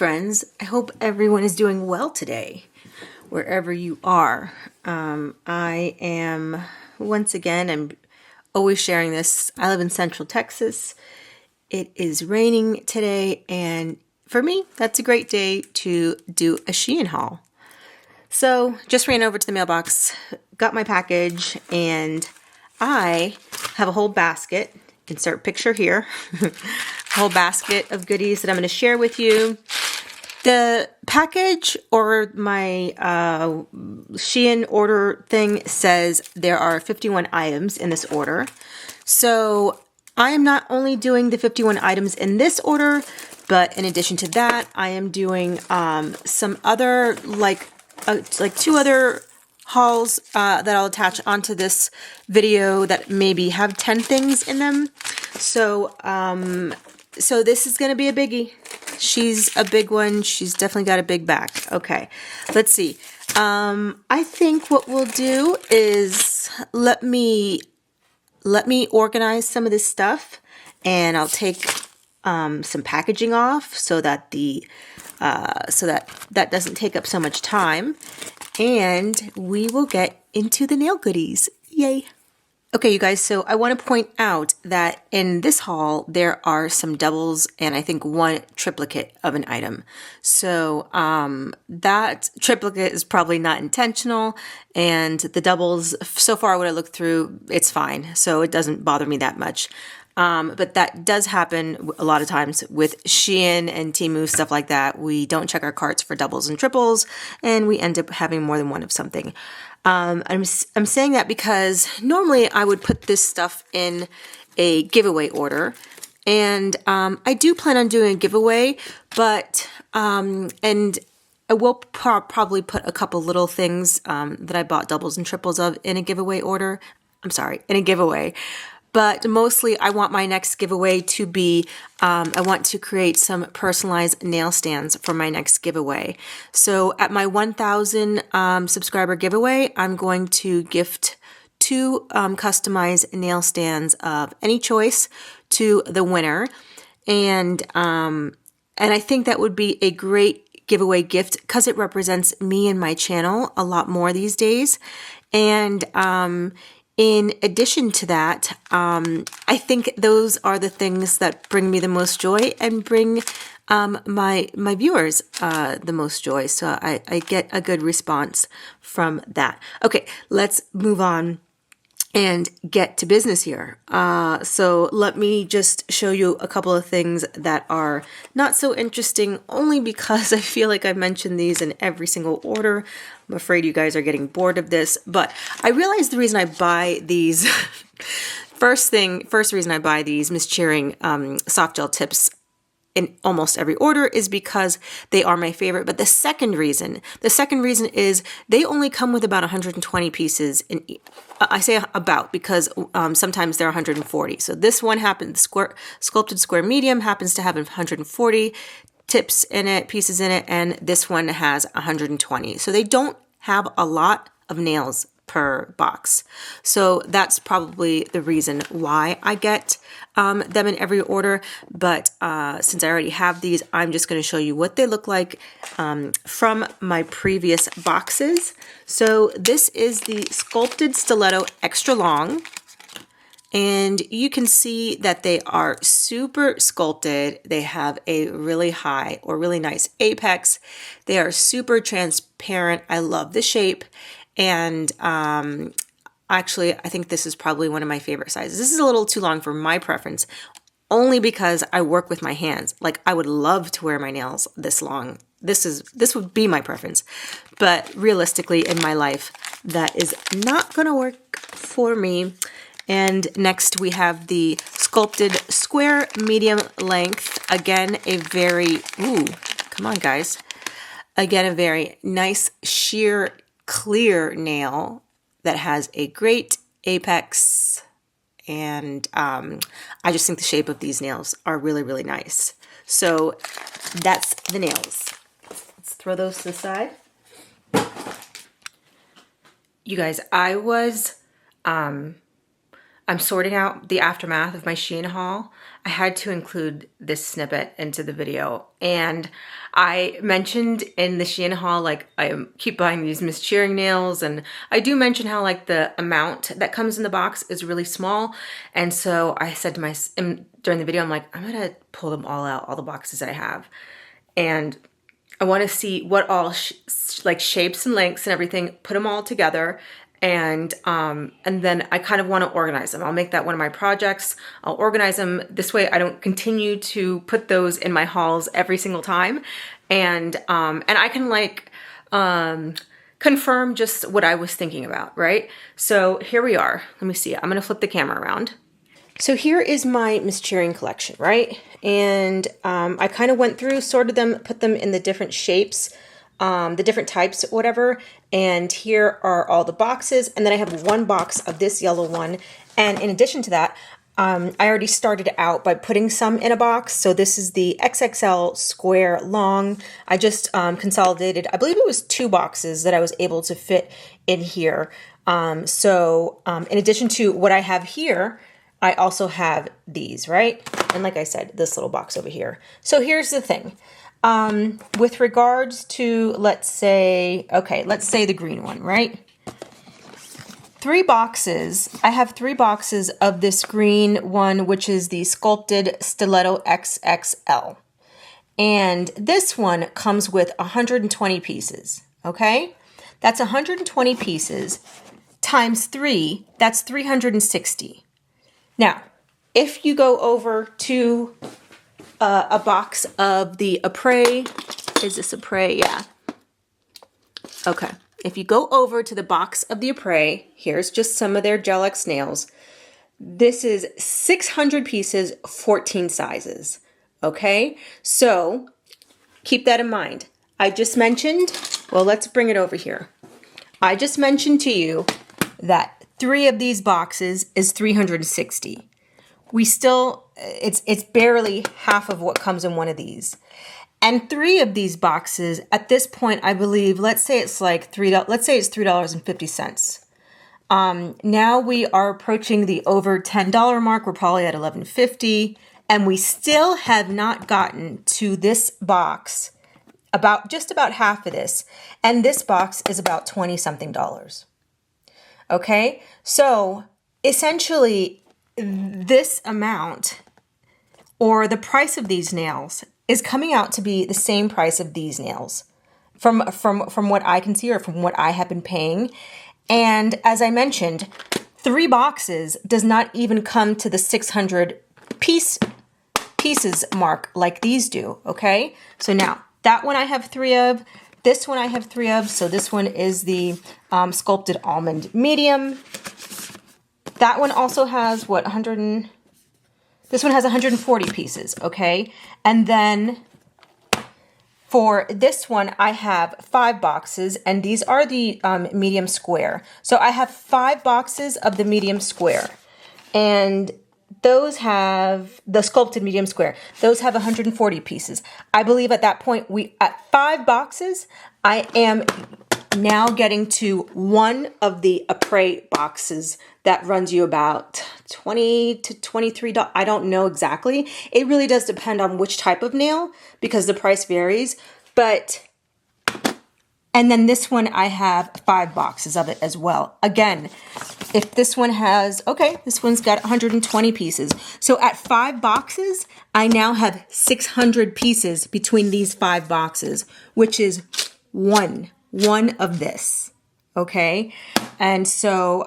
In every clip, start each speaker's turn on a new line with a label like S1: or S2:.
S1: friends. I hope everyone is doing well today, wherever you are. I am, once again, I'm always sharing this. I live in Central Texas. It is raining today, and for me, that's a great day to do a Shein haul. So, just ran over to the mailbox, got my package, and I have a whole basket. Insert picture here. A whole basket of goodies that I'm going to share with you. The package or my Shein order thing says there are 51 items in this order. So I am not only doing the 51 items in this order, but in addition to that, I am doing some other, like two other hauls that I'll attach onto this video that maybe have 10 things in them. So, so this is going to be a biggie. She's a big one. She's definitely got a big back. Okay, let's see. I think what we'll do is let me organize some of this stuff, and I'll take some packaging off so that that doesn't take up so much time, and we will get into the nail goodies. Yay! Okay, you guys, so I want to point out that in this haul, there are some doubles and I think one triplicate of an item. So that triplicate is probably not intentional, and the doubles, so far what I looked through, it's fine. So it doesn't bother me that much. But that does happen a lot of times with Shein and Temu, stuff like that. We don't check our carts for doubles and triples, and we end up having more than one of something. I'm saying that because normally I would put this stuff in a giveaway order, and I do plan on doing a giveaway, but and I will probably put a couple little things that I bought doubles and triples of in a giveaway order. I'm sorry, in a giveaway. But mostly I want my next giveaway to be, I want to create some personalized nail stands for my next giveaway. So at my 1,000 subscriber giveaway, I'm going to gift 2 customized nail stands of any choice to the winner. And I think that would be a great giveaway gift because it represents me and my channel a lot more these days. And in addition to that, I think those are the things that bring me the most joy and bring my viewers the most joy. So I get a good response from that. Okay, let's move on and get to business here. So let me just show you a couple of things that are not so interesting, only because I feel like I mentioned these in every single order. I'm afraid you guys are getting bored of this, but I realized the reason I buy these, first reason I buy these Miss Cheering soft gel tips in almost every order is because they are my favorite. But the second reason is they only come with about 120 pieces. I say about because sometimes they're 140. So this one happens, sculpted square medium happens to have 140 tips in it, pieces in it, and this one has 120. So they don't have a lot of nails per box. So that's probably the reason why I get them in every order. But since I already have these, I'm just going to show you what they look like from my previous boxes. So this is the Sculpted Stiletto Extra Long. And you can see that they are super sculpted. They have a really high or really nice apex. They are super transparent. I love the shape. And actually, I think this is probably one of my favorite sizes. This is a little too long for my preference, only because I work with my hands. Like, I would love to wear my nails this long. This would be my preference. But realistically, in my life, that is not going to work for me. And next we have the Sculpted Square Medium Length. Again, a very, come on guys. Again, a very nice sheer clear nail that has a great apex. And I just think the shape of these nails are really, really nice. So that's the nails. Let's throw those to the side. You guys, I was I'm sorting out the aftermath of my Shein haul, I had to include this snippet into the video. And I mentioned in the Shein haul, like, I keep buying these Miss Cheering nails, and I do mention how like the amount that comes in the box is really small. And so I said to during the video, I'm like, I'm gonna pull them all out, all the boxes that I have. And I want to see what all like shapes and lengths and everything, put them all together. And then I kind of want to organize them. I'll make that one of my projects. I'll organize them this way. I don't continue to put those in my hauls every single time. And I can like confirm just what I was thinking about, right? So here we are. Let me see. I'm going to flip the camera around. So here is my Miss Cheering collection, right? And I kind of went through, sorted them, put them in the different shapes, the different types, whatever. And here are all the boxes. And then I have one box of this yellow one. And in addition to that, I already started out by putting some in a box. So this is the XXL square long. I just consolidated, I believe it was 2 boxes that I was able to fit in here. In addition to what I have here, I also have these, right? And like I said, this little box over here. So here's the thing. With regards to, let's say the green one, right? 3 boxes. I have 3 boxes of this green one, which is the Sculpted Stiletto XXL. And this one comes with 120 pieces, okay? That's 120 pieces times 3, that's 360. Now, if you go over to a box of the Apres, is this Apres? Yeah. Okay. If you go over to the box of the Apres, here's just some of their Gel X nails. This is 600 pieces, 14 sizes. Okay? So, keep that in mind. I just mentioned, well, let's bring it over here. I just mentioned to you that 3 of these boxes is 360. We still, it's barely half of what comes in one of these. And 3 of these boxes, at this point, I believe, let's say it's like $3.50. Now we are approaching the over $10 mark. We're probably at $11.50. And we still have not gotten to this box, just about half of this. And this box is about $20-something. Okay, so essentially this amount, or the price of these nails, is coming out to be the same price of these nails from what I can see, or from what I have been paying. And as I mentioned, 3 boxes does not even come to the 600 pieces mark like these do, okay? So now, that one I have 3 of. This one I have 3 of, so this one is the Sculpted Almond Medium. That one also has, this one has 140 pieces, okay? And then for this one, I have 5 boxes, and these are the medium square. So I have 5 boxes of the medium square, and those have the sculpted medium square. Those have 140 pieces. I believe at that point, at 5 boxes, I am now getting to one of the Apres boxes that runs you about $20 to $23. I don't know exactly. It really does depend on which type of nail, because the price varies. And then this one, I have 5 boxes of it as well. Again, if this one has, this one's got 120 pieces. So at 5 boxes, I now have 600 pieces between these 5 boxes, which is one of this. Okay. And so,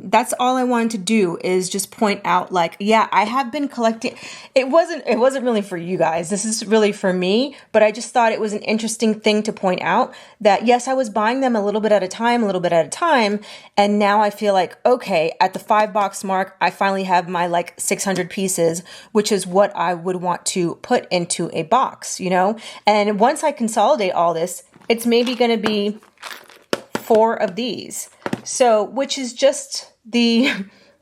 S1: that's all I wanted to do, is just point out, like, yeah, I have been collecting. It wasn't really for you guys. This is really for me, but I just thought it was an interesting thing to point out that, yes, I was buying them a little bit at a time. And now I feel like, okay, at the 5 box mark, I finally have my like 600 pieces, which is what I would want to put into a box, you know? And once I consolidate all this, it's maybe going to be 4 of these. So, which is just the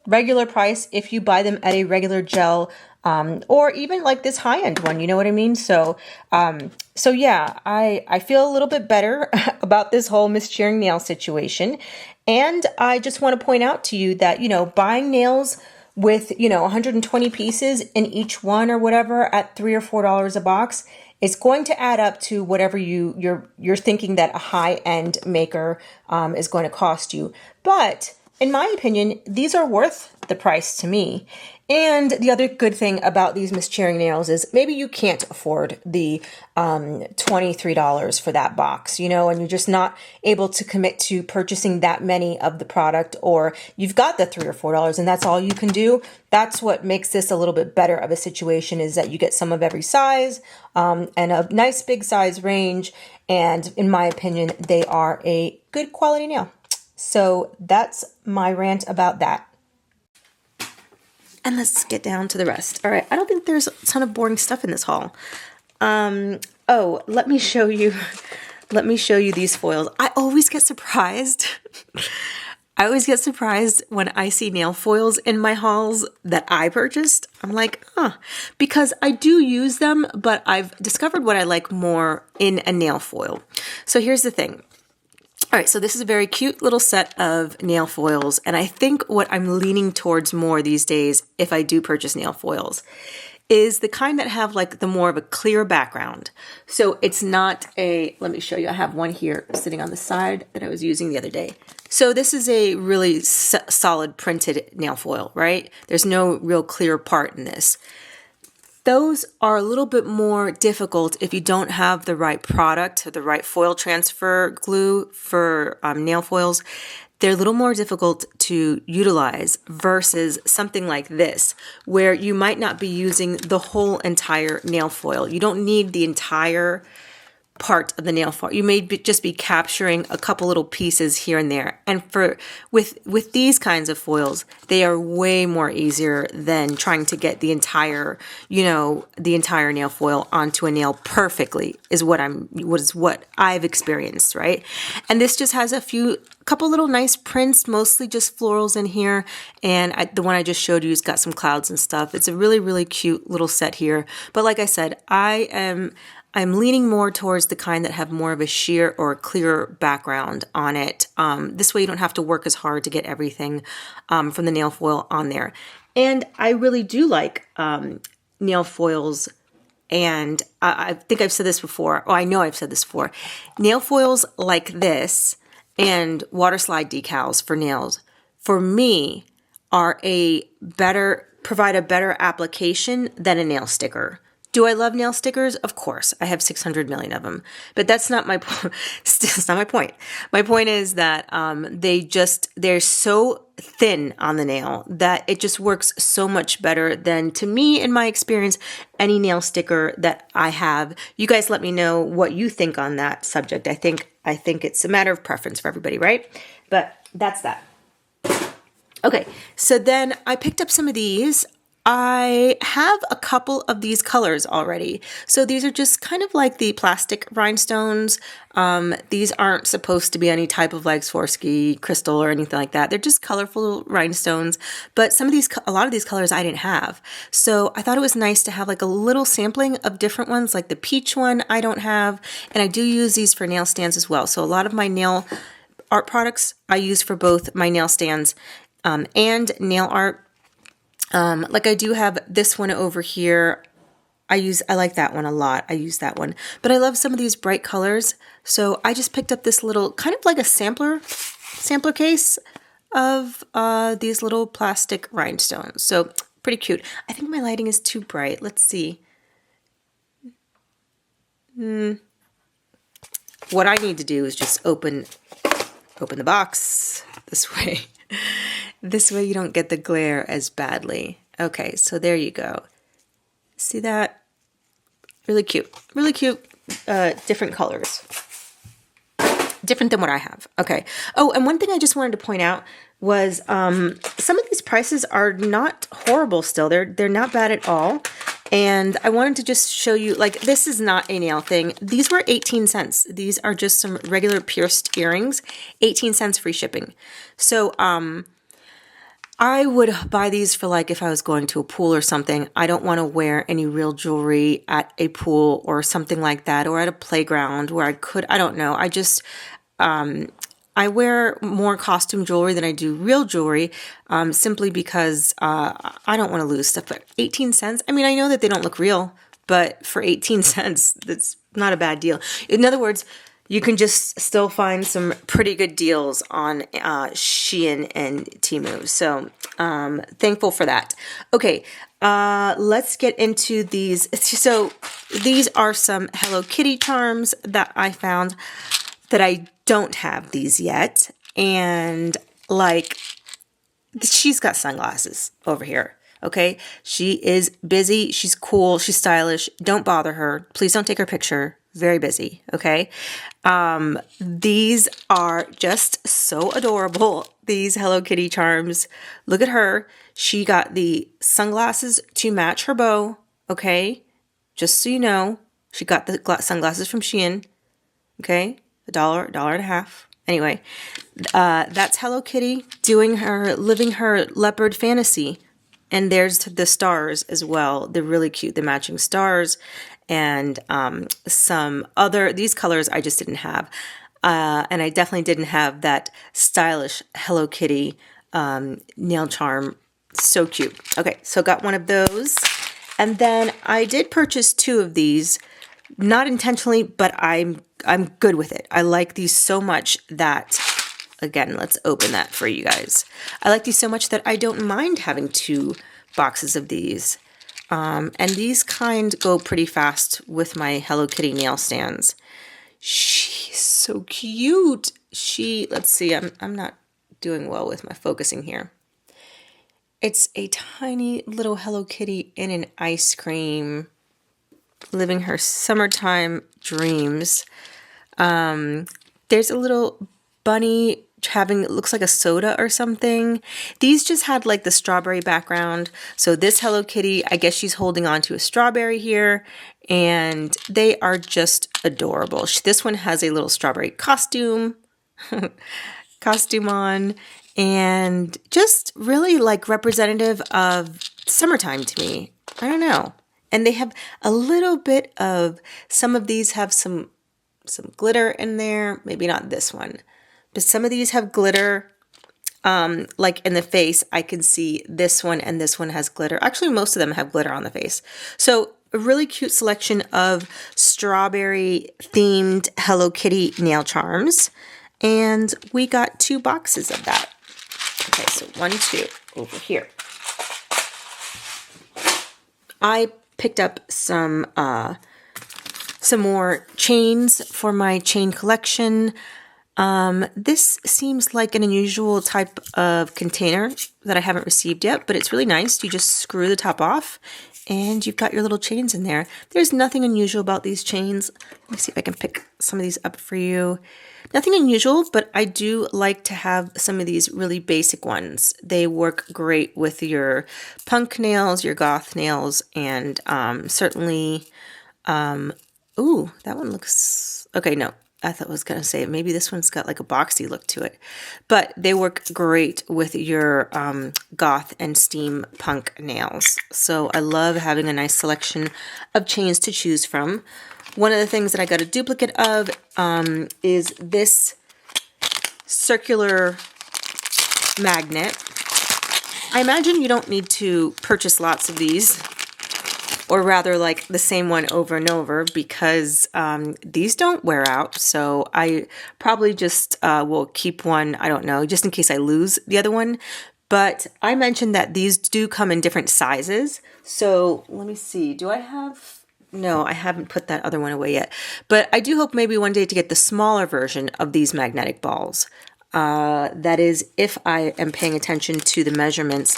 S1: regular price if you buy them at a regular gel, or even like this high-end one, you know what I mean? So, yeah, I feel a little bit better about this whole Miss Cheering nail situation. And I just want to point out to you that, you know, buying nails with, you know, 120 pieces in each one or whatever at $3 or $4 a box, it's going to add up to whatever you're thinking that a high-end maker is going to cost you. But in my opinion, these are worth the price to me. And the other good thing about these Miss Cherry nails is maybe you can't afford the $23 for that box, you know, and you're just not able to commit to purchasing that many of the product, or you've got the $3 or $4 and that's all you can do. That's what makes this a little bit better of a situation, is that you get some of every size and a nice big size range. And in my opinion, they are a good quality nail. So that's my rant about that. And let's get down to the rest. All right, I don't think there's a ton of boring stuff in this haul. Oh, let me show you these foils. I always get surprised. I always get surprised when I see nail foils in my hauls that I purchased. I'm like, huh, because I do use them, but I've discovered what I like more in a nail foil. So here's the thing. All right, so this is a very cute little set of nail foils, and I think what I'm leaning towards more these days, if I do purchase nail foils, is the kind that have like the more of a clear background. So it's not a, let me show you, I have one here sitting on the side that I was using the other day. So this is a really solid printed nail foil, right? There's no real clear part in this. Those are a little bit more difficult if you don't have the right product or the right foil transfer glue for nail foils. They're a little more difficult to utilize versus something like this, where you might not be using the whole entire nail foil. You don't need the entire part of the nail foil. You may just be capturing a couple little pieces here and there. And with these kinds of foils, they are way more easier than trying to get the entire, the entire nail foil onto a nail perfectly is what I've experienced, right? And this just has couple little nice prints, mostly just florals in here. And the one I just showed you has got some clouds and stuff. It's a really, really cute little set here. But like I said, I'm leaning more towards the kind that have more of a sheer or a clearer background on it. This way you don't have to work as hard to get everything from the nail foil on there. And I really do like nail foils, and I think I've said this before. Oh, I know I've said this before. Nail foils like this and water slide decals for nails, for me, provide a better application than a nail sticker. Do I love nail stickers? Of course. I have 600 million of them. But that's not my point. That's not my point. My point is that they're so thin on the nail that it just works so much better than, to me, in my experience, any nail sticker that I have. You guys let me know what you think on that subject. I think it's a matter of preference for everybody, right? But that's that. Okay, so then I picked up some of these. I have a couple of these colors already. So these are just kind of like the plastic rhinestones. These aren't supposed to be any type of like Swarovski crystal or anything like that. They're just colorful rhinestones. But a lot of these colors I didn't have. So I thought it was nice to have like a little sampling of different ones, like the peach one I don't have. And I do use these for nail stands as well. So a lot of my nail art products I use for both my nail stands and nail art. Like I do have this one over here. I like that one a lot. I use that one, but I love some of these bright colors. So I just picked up this little, kind of like a sampler case of these little plastic rhinestones. So pretty cute. I think my lighting is too bright. Let's see. What I need to do is just open the box this way. This way you don't get the glare as badly. Okay, so there you go. See that? Really cute. Really cute, different colors. Different than what I have. Okay. Oh, and one thing I just wanted to point out was some of these prices are not horrible still. They're not bad at all. And I wanted to just show you, like, this is not a nail thing. These were 18 cents. These are just some regular pierced earrings. 18 cents free shipping. So, I would buy these for like if I was going to a pool or something. I don't want to wear any real jewelry at a pool or something like that, or at a playground where I don't know. I just, I wear more costume jewelry than I do real jewelry, simply because I don't want to lose stuff. But 18 cents, I mean, I know that they don't look real, but for 18 cents, that's not a bad deal. In other words, you can just still find some pretty good deals on Shein and Temu. So thankful for that. Okay, let's get into these. So these are some Hello Kitty charms that I found that I don't have these yet. And like, she's got sunglasses over here. Okay, she is busy. She's cool. She's stylish. Don't bother her. Please don't take her picture. Very busy. Okay. These are just so adorable. These Hello Kitty charms. Look at her. She got the sunglasses to match her bow. Okay. Just so you know, she got the sunglasses from Shein. Okay. $1, $1.50. Anyway, that's Hello Kitty living her leopard fantasy. And there's the stars as well. They're really cute. The matching stars and some other, these colors I just didn't have. And I definitely didn't have that stylish Hello Kitty nail charm. So cute. Okay, so got one of those. And then I did purchase 2 of these, not intentionally, but I'm good with it. I like these so much that, again, let's open that for you guys. I like these so much that I don't mind having 2 boxes of these. And these kind go pretty fast with my Hello Kitty nail stands. She's so cute. Let's see, I'm not doing well with my focusing here. It's a tiny little Hello Kitty in an ice cream, living her summertime dreams. There's a little bunny having, it looks like a soda or something. These just had like the strawberry background. So this Hello Kitty, I guess she's holding on to a strawberry here, and they are just adorable. This one has a little strawberry costume on, and just really like representative of summertime to me. I don't know. And they have a little bit of, some of these have some glitter in there. Maybe not this one, but some of these have glitter. Like in the face, I can see this one and this one has glitter. Actually, most of them have glitter on the face. So a really cute selection of strawberry themed Hello Kitty nail charms. And we got 2 boxes of that. Okay, so 1, 2 over here. I picked up some more chains for my chain collection. This seems like an unusual type of container that I haven't received yet, but it's really nice. You just screw the top off and you've got your little chains in there. There's nothing unusual about these chains. Let me see if I can pick some of these up for you. Nothing unusual, but I do like to have some of these really basic ones. They work great with your punk nails, your goth nails, and certainly, ooh, that one looks, okay, no, I thought I was going to say maybe this one's got like a boxy look to it. But they work great with your goth and steampunk nails. So I love having a nice selection of chains to choose from. One of the things that I got a duplicate of is this circular magnet. I imagine you don't need to purchase lots of these, or rather like the same one over and over, because these don't wear out. So I probably just will keep one, I don't know, just in case I lose the other one. But I mentioned that these do come in different sizes. So let me see, do I have... No, I haven't put that other one away yet. But I do hope maybe one day to get the smaller version of these magnetic balls. That is, if I am paying attention to the measurements.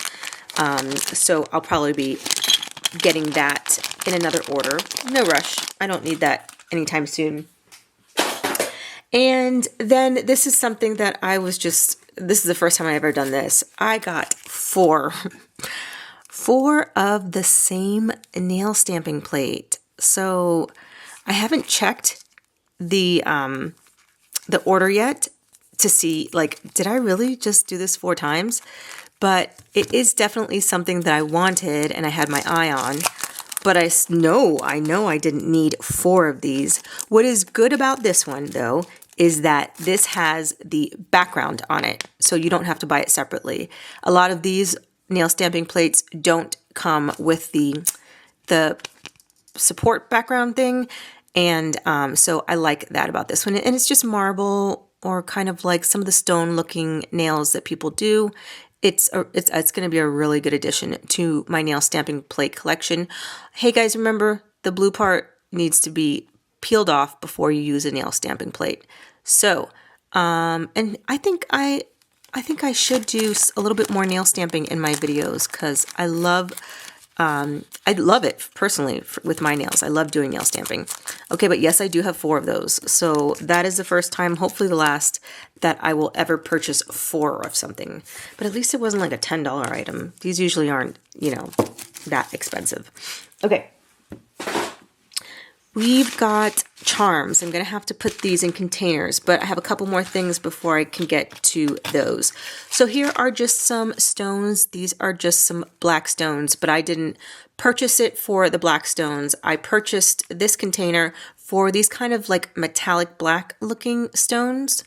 S1: So I'll probably be getting that in another order. No rush. I don't need that anytime soon. And then this is something that I was just, this is the first time I've ever done this. I got 4 of the same nail stamping plate. So I haven't checked the order yet to see, like, did I really just do this 4 times? But it is definitely something that I wanted and I had my eye on. But I know I didn't need 4 of these. What is good about this one, though, is that this has the background on it, so you don't have to buy it separately. A lot of these nail stamping plates don't come with the support background thing, and so I like that about this one. And it's just marble, or kind of like some of the stone looking nails that people do. It's going to be a really good addition to my nail stamping plate collection. Hey guys, remember the blue part needs to be peeled off before you use a nail stamping plate. So, and I think I should do a little bit more nail stamping in my videos, because I love it personally with my nails. I love doing nail stamping. Okay, but yes, I do have 4 of those. So that is the first time, hopefully the last, that I will ever purchase 4 of something. But at least it wasn't like a $10 item. These usually aren't, you know, that expensive. Okay. We've got charms. I'm going to have to put these in containers, but I have a couple more things before I can get to those. So here are just some stones. These are just some black stones, but I didn't purchase it for the black stones. I purchased this container for these kind of like metallic black looking stones,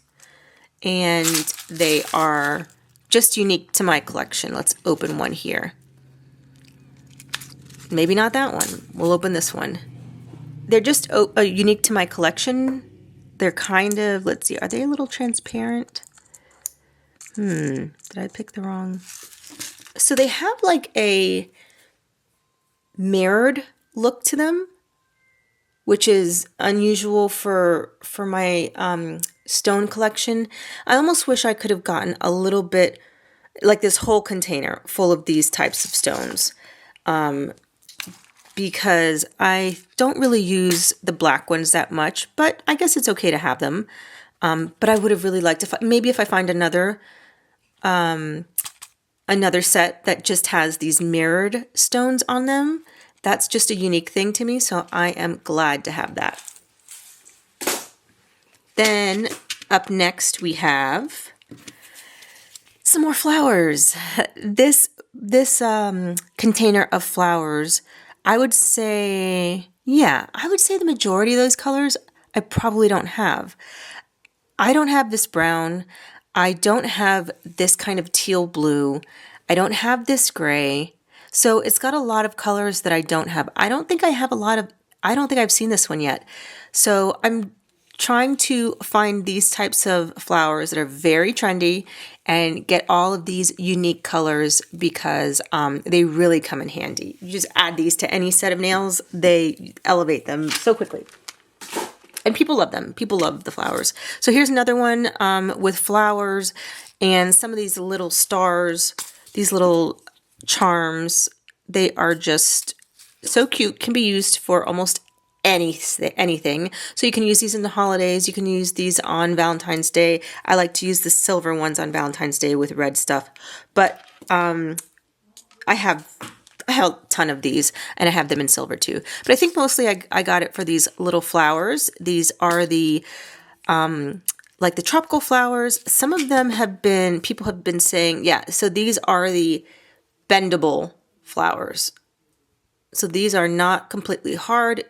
S1: and they are just unique to my collection. Let's open one here. Maybe not that one. We'll open this one. They're just unique to my collection. They're kind of, let's see, are they a little transparent? Did I pick the wrong? So they have like a mirrored look to them, which is unusual for my stone collection. I almost wish I could have gotten a little bit, like this whole container full of these types of stones. Because I don't really use the black ones that much, but I guess it's okay to have them. But I would have really liked to, maybe if I find another set that just has these mirrored stones on them, that's just a unique thing to me, so I am glad to have that. Then up next we have some more flowers. This container of flowers, I would say the majority of those colors I probably don't have. I don't have this brown. I don't have this kind of teal blue. I don't have this gray. So it's got a lot of colors that I don't have. I don't think I've seen this one yet. So I'm trying to find these types of flowers that are very trendy and get all of these unique colors, because they really come in handy. You just add these to any set of nails, they elevate them so quickly. And people love them. People love the flowers. So here's another one with flowers and some of these little stars, these little charms. They are just so cute, can be used for almost anything. So you can use these in the holidays. You can use these on Valentine's Day. I like to use the silver ones on Valentine's Day with red stuff. But I have a ton of these, and I have them in silver too. But I think mostly I got it for these little flowers. These are the like the tropical flowers. Some of them people have been saying, yeah, so these are the bendable flowers. So these are not completely hard.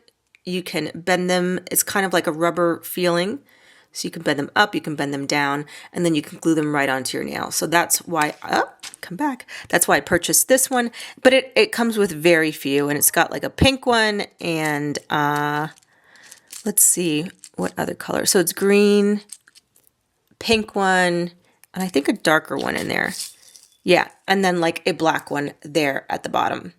S1: You can bend them. It's kind of like a rubber feeling. So you can bend them up, you can bend them down, and then you can glue them right onto your nail. So that's why, that's why I purchased this one. But it comes with very few, and it's got like a pink one, and let's see, what other color? So it's green, pink one, and I think a darker one in there. Yeah, and then like a black one there at the bottom.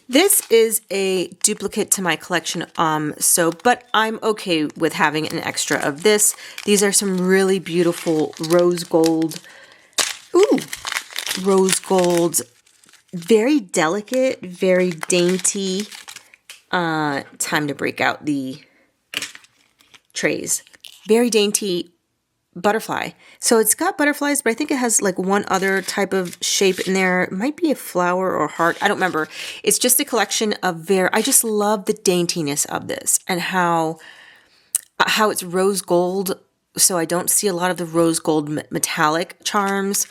S1: This is a duplicate to my collection, but I'm okay with having an extra of this. These are some really beautiful rose gold, very delicate, very dainty. Time to break out the trays. Very dainty butterfly. So it's got butterflies, but I think it has like one other type of shape in there. It might be a flower or heart. I don't remember. It's just a collection of I just love the daintiness of this, and how it's rose gold. So I don't see a lot of the rose gold metallic charms.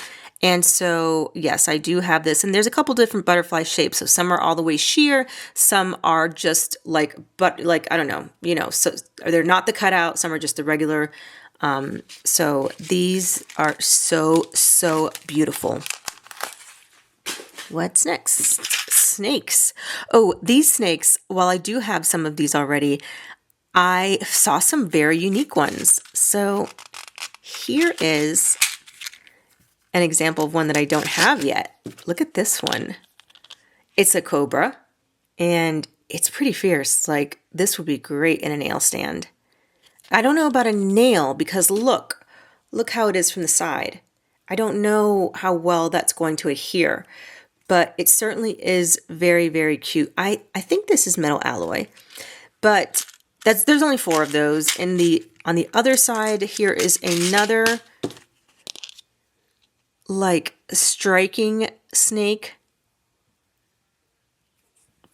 S1: And so, yes, I do have this. And there's a couple different butterfly shapes. So some are all the way sheer. Some are just like, I don't know, so they're not the cutout. Some are just the regular. So these are so, so beautiful. What's next? Snakes. Oh, these snakes, while I do have some of these already, I saw some very unique ones. So here is an example of one that I don't have yet. Look at this one. It's a cobra and it's pretty fierce. Like, this would be great in a nail stand. I don't know about a nail because look how it is from the side. I don't know how well that's going to adhere, but it certainly is very, very cute. I think this is metal alloy, but there's only 4 of those. On the other side, here is another like striking snake.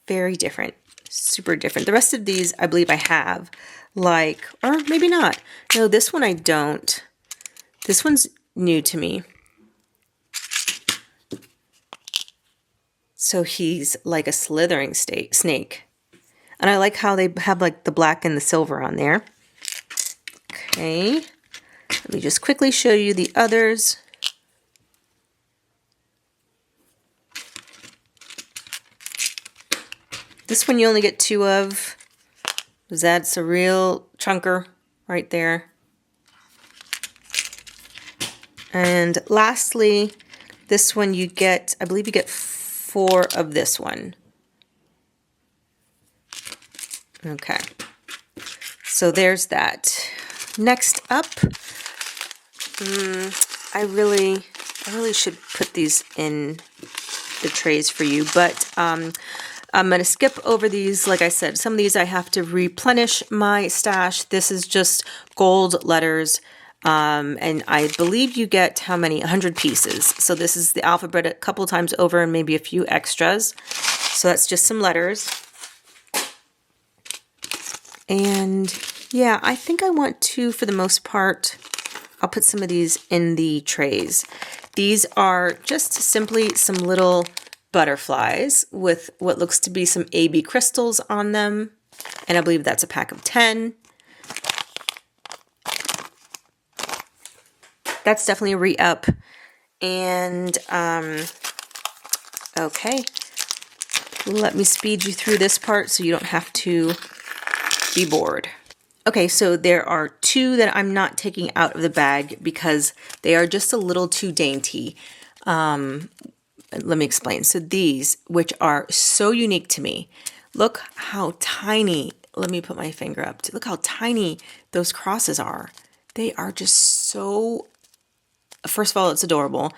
S1: Very different, super different. The rest of these, I believe I have, like, or maybe not. No, this one I don't. This one's new to me. So he's like a slithering snake. And I like how they have like the black and the silver on there. Okay, let me just quickly show you the others. This one you only get 2 of, because that's a real chunker right there. And lastly, this one you get, I believe you get 4 of this one. Okay, so there's that. Next up, I really should put these in the trays for you, but I'm going to skip over these. Like I said, some of these I have to replenish my stash. This is just gold letters. And I believe you get how many? 100 pieces. So this is the alphabet a couple times over and maybe a few extras. So that's just some letters. And yeah, I think I want to, for the most part, I'll put some of these in the trays. These are just simply some little butterflies with what looks to be some AB crystals on them. And I believe that's a pack of 10. That's definitely a re-up. And, okay. Let me speed you through this part so you don't have to be bored. Okay, so there are 2 that I'm not taking out of the bag because they are just a little too dainty. Let me explain. So these, which are so unique to me, look how tiny, let me put my finger up to, look how tiny those crosses are. They are just so, first of all, it's adorable.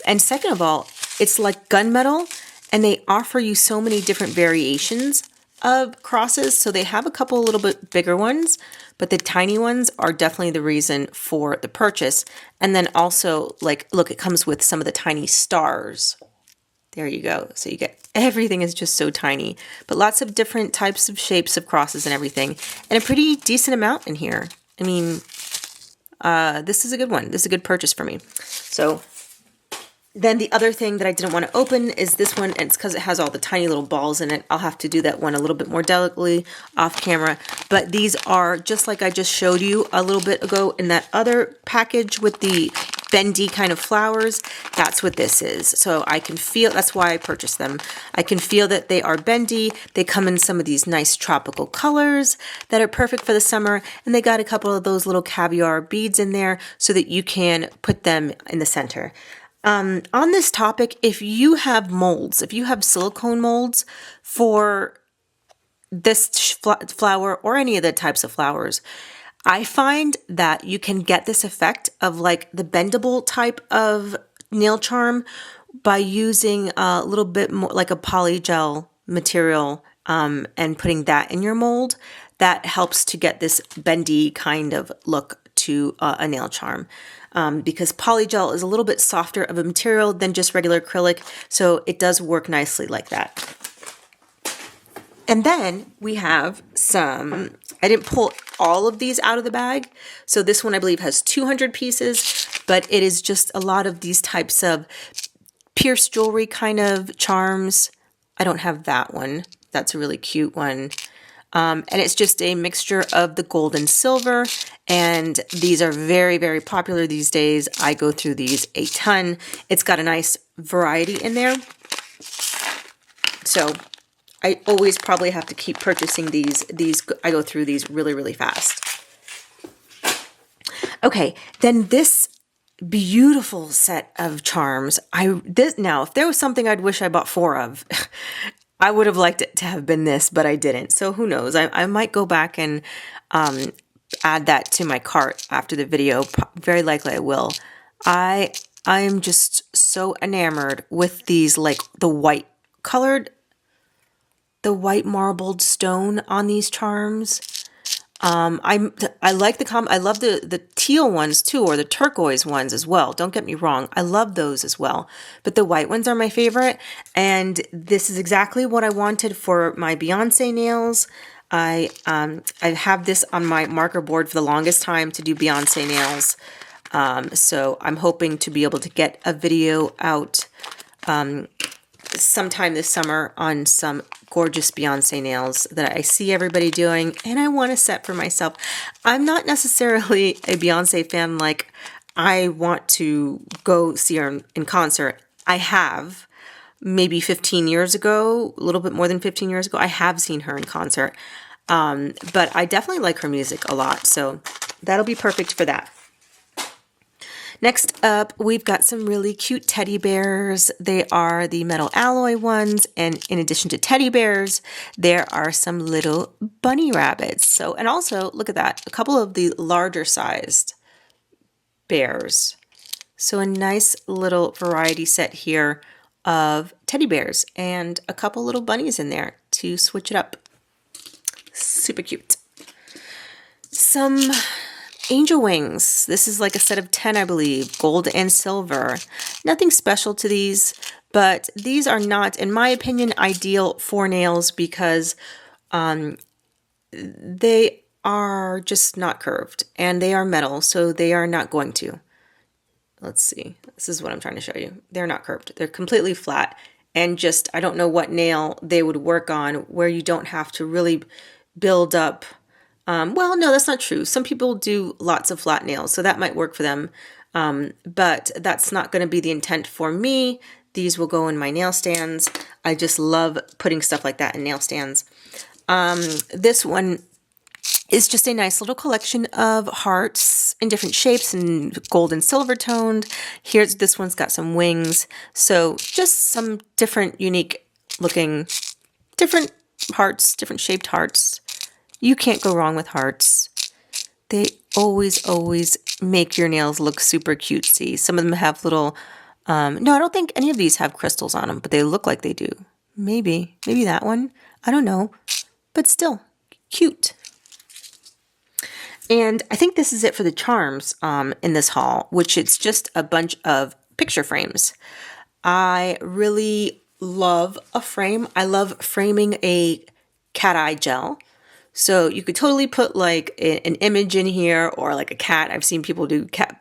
S1: And second of all, it's like gunmetal, and they offer you so many different variations of crosses. So they have a couple a little bit bigger ones, but the tiny ones are definitely the reason for the purchase. And then also, like, look, it comes with some of the tiny stars. There you go. So you get, everything is just so tiny, but lots of different types of shapes of crosses and everything, and a pretty decent amount in here. I mean, this is a good one. This is a good purchase for me. So then the other thing that I didn't want to open is this one, and it's because it has all the tiny little balls in it. I'll have to do that one a little bit more delicately off camera. But these are just like I just showed you a little bit ago in that other package with the bendy kind of flowers. That's what this is. So I can feel, that's why I purchased them. I can feel that they are bendy. They come in some of these nice tropical colors that are perfect for the summer. And they got a couple of those little caviar beads in there so that you can put them in the center. On this topic, if you have molds, if you have silicone molds for this flower or any of the types of flowers, I find that you can get this effect of like the bendable type of nail charm by using a little bit more like a polygel material and putting that in your mold. That helps to get this bendy kind of look to a nail charm. Because polygel is a little bit softer of a material than just regular acrylic, so it does work nicely like that. And then we have I didn't pull all of these out of the bag, so this one I believe has 200 pieces, but it is just a lot of these types of pierced jewelry kind of charms. I don't have that one. That's a really cute one. And it's just a mixture of the gold and silver, and these are very, very popular these days. I go through these a ton. It's got a nice variety in there. So I always probably have to keep purchasing these. I go through these really, really fast. Okay, then this beautiful set of charms. Now, if there was something I'd wish I bought 4 of, I would have liked it to have been this, but I didn't. So who knows? I might go back and add that to my cart after the video. Very likely I will. I am just so enamored with these, like the white marbled stone on these charms. I like I love the teal ones too, or the turquoise ones as well. Don't get me wrong. I love those as well. But the white ones are my favorite. And this is exactly what I wanted for my Beyonce nails. I have this on my marker board for the longest time to do Beyonce nails. So I'm hoping to be able to get a video out sometime this summer on some gorgeous Beyonce nails that I see everybody doing, and I want a set for myself. I'm not necessarily a Beyonce fan, like I want to go see her in concert. I have, maybe 15 years ago, a little bit more than 15 years ago, I have seen her in concert. But I definitely like her music a lot, so that'll be perfect for that. Next up, we've got some really cute teddy bears. They are the metal alloy ones, and in addition to teddy bears, there are some little bunny rabbits. So, and also, look at that, a couple of the larger sized bears. So a nice little variety set here of teddy bears and a couple little bunnies in there to switch it up. Super cute. Some angel wings. This is like a set of 10, I believe, gold and silver. Nothing special to these, but these are not, in my opinion, ideal for nails because they are just not curved and they are metal, so they are not going to. Let's see. This is what I'm trying to show you. They're not curved. They're completely flat, and just, I don't know what nail they would work on where you don't have to really build up. Well, no, that's not true. Some people do lots of flat nails, so that might work for them. But that's not going to be the intent for me. These will go in my nail stands. I just love putting stuff like that in nail stands. This one is just a nice little collection of hearts in different shapes and gold and silver toned. This one's got some wings. So just some different, unique looking, different hearts, different shaped hearts. You can't go wrong with hearts. They always, always make your nails look super cutesy. Some of them have little, no, I don't think any of these have crystals on them, but they look like they do. Maybe that one. I don't know, but still cute. And I think this is it for the charms in this haul, which it's just a bunch of picture frames. I really love a frame. I love framing a cat eye gel. So you could totally put like an image in here or like a cat. I've seen people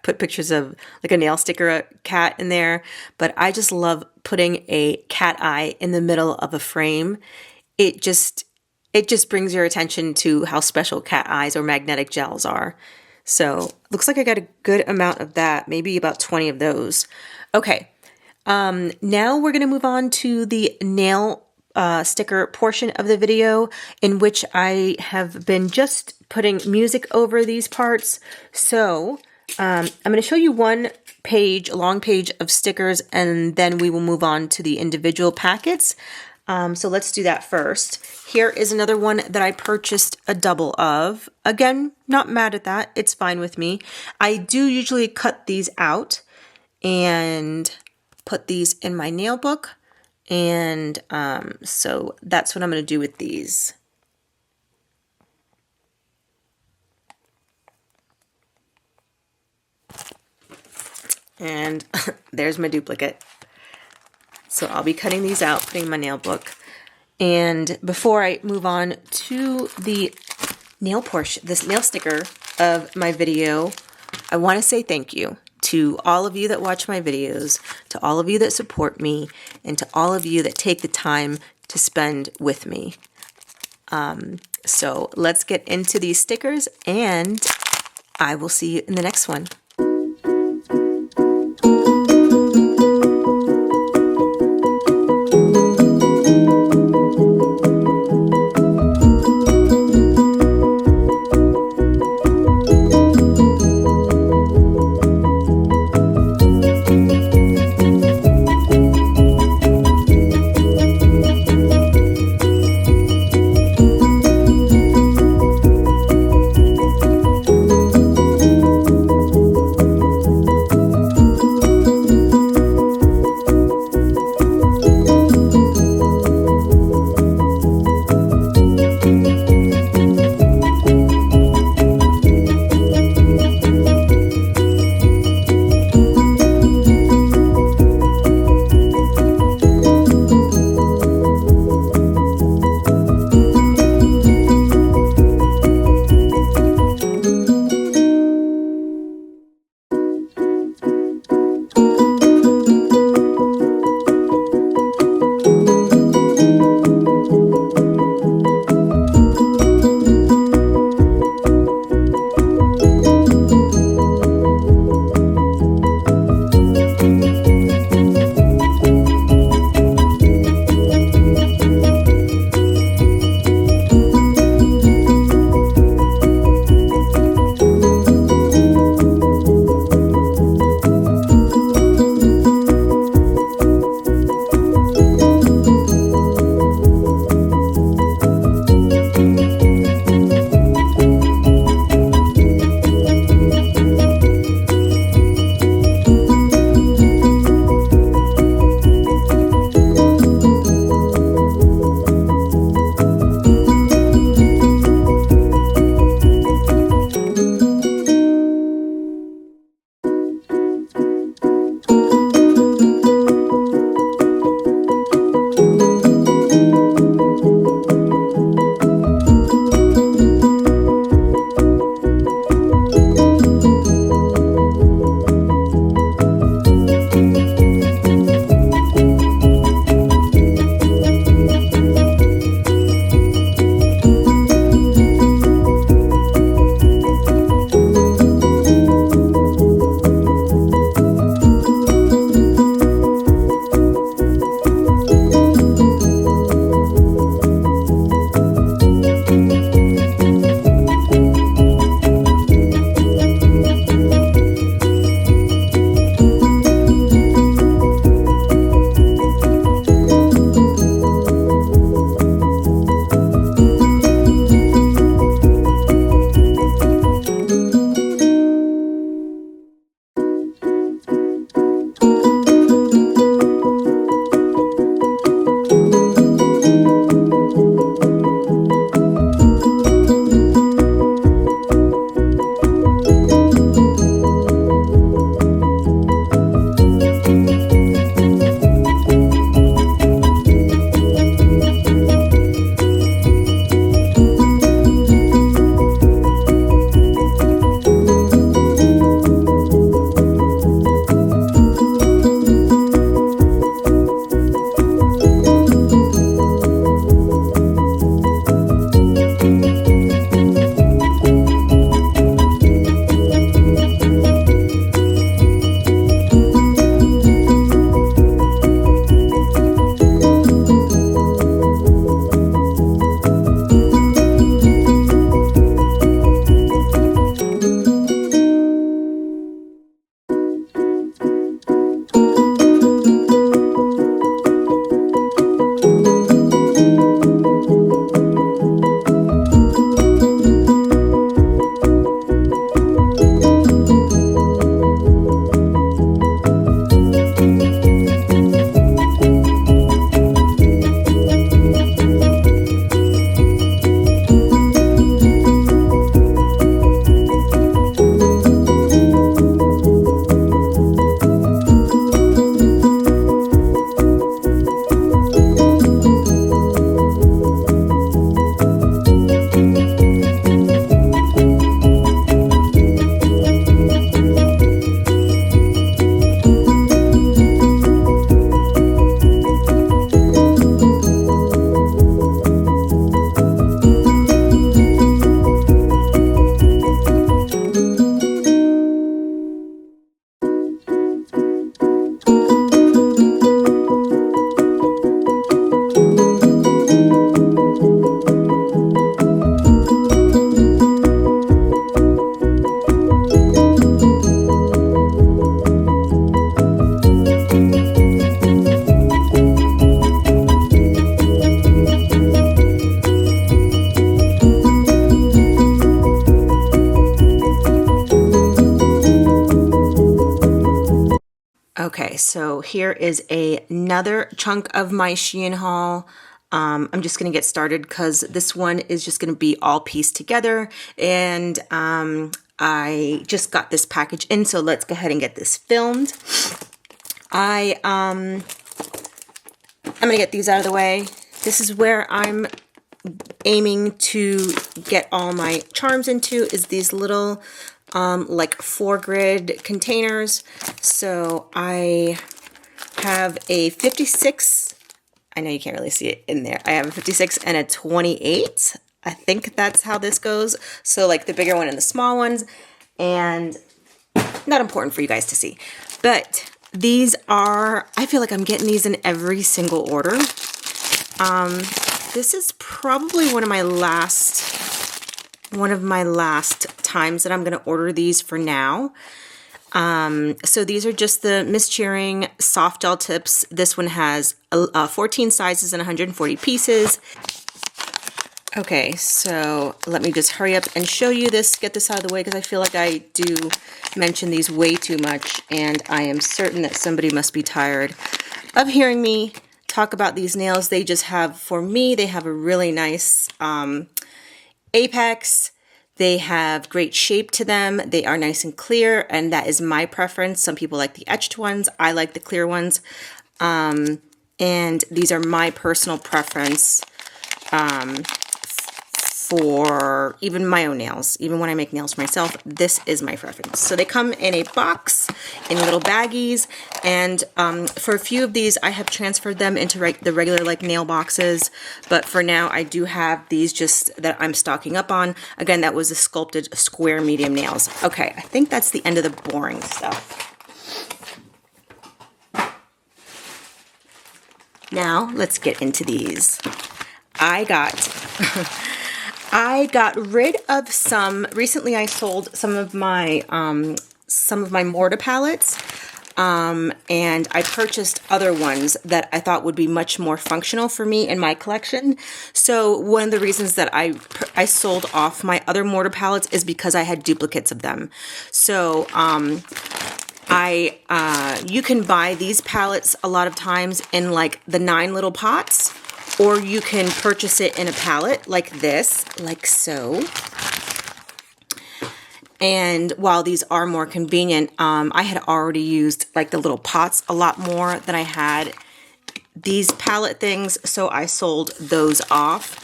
S1: put pictures of like a nail sticker cat in there, but I just love putting a cat eye in the middle of a frame. It just brings your attention to how special cat eyes or magnetic gels are. So looks like I got a good amount of that, maybe about 20 of those. Okay, now we're going to move on to the nail sticker portion of the video, in which I have been just putting music over these parts. So I'm going to show you one page, a long page of stickers, and then we will move on to the individual packets. So let's do that first. Here is another one that I purchased a double of. Again, not mad at that. It's fine with me. I do usually cut these out and put these in my nail book. And so that's what I'm going to do with these. And there's my duplicate. So I'll be cutting these out, putting in my nail book. And before I move on to the nail portion, this nail sticker of my video, I want to say thank you to all of you that watch my videos, to all of you that support me, and to all of you that take the time to spend with me. So let's get into these stickers, and I will see you in the next one. Okay, so here is another chunk of my Shein haul. I'm just going to get started because this one is just going to be all pieced together, and I just got this package in, so let's go ahead and get this filmed. I'm going to get these out of the way. This is where I'm aiming to get all my charms into, is these little like 4-grid containers. So I have a 56. I know you can't really see it in there. I have a 56 and a 28. I think that's how this goes. So like the bigger one and the small ones, and not important for you guys to see. But these are, I feel like I'm getting these in every single order. This is probably one of my last times that I'm going to order these for now. So these are just the Miss Cheering soft gel tips. This one has 14 sizes and 140 pieces. Okay, so let me just hurry up and show you this, get this out of the way, because I feel like I do mention these way too much, and I am certain that somebody must be tired of hearing me talk about these nails. They just have, for me, they have a really nice apex. They have great shape to them. They are nice and clear, and that is my preference. Some people like the etched ones. I like the clear ones. And these are my personal preference for even my own nails. Even when I make nails for myself, this is my preference. So they come in a box, in little baggies, and for a few of these, I have transferred them into the regular like nail boxes, but for now, I do have these just that I'm stocking up on. Again, that was a sculpted square medium nails. Okay, I think that's the end of the boring stuff. Now, let's get into these. I got rid of some. Recently, I sold some of my Mortar palettes, and I purchased other ones that I thought would be much more functional for me in my collection. So one of the reasons that I sold off my other Mortar palettes is because I had duplicates of them. So you can buy these palettes a lot of times in like the 9 little pots, or you can purchase it in a palette like this, like so. And while these are more convenient, I had already used like the little pots a lot more than I had these palette things, so I sold those off.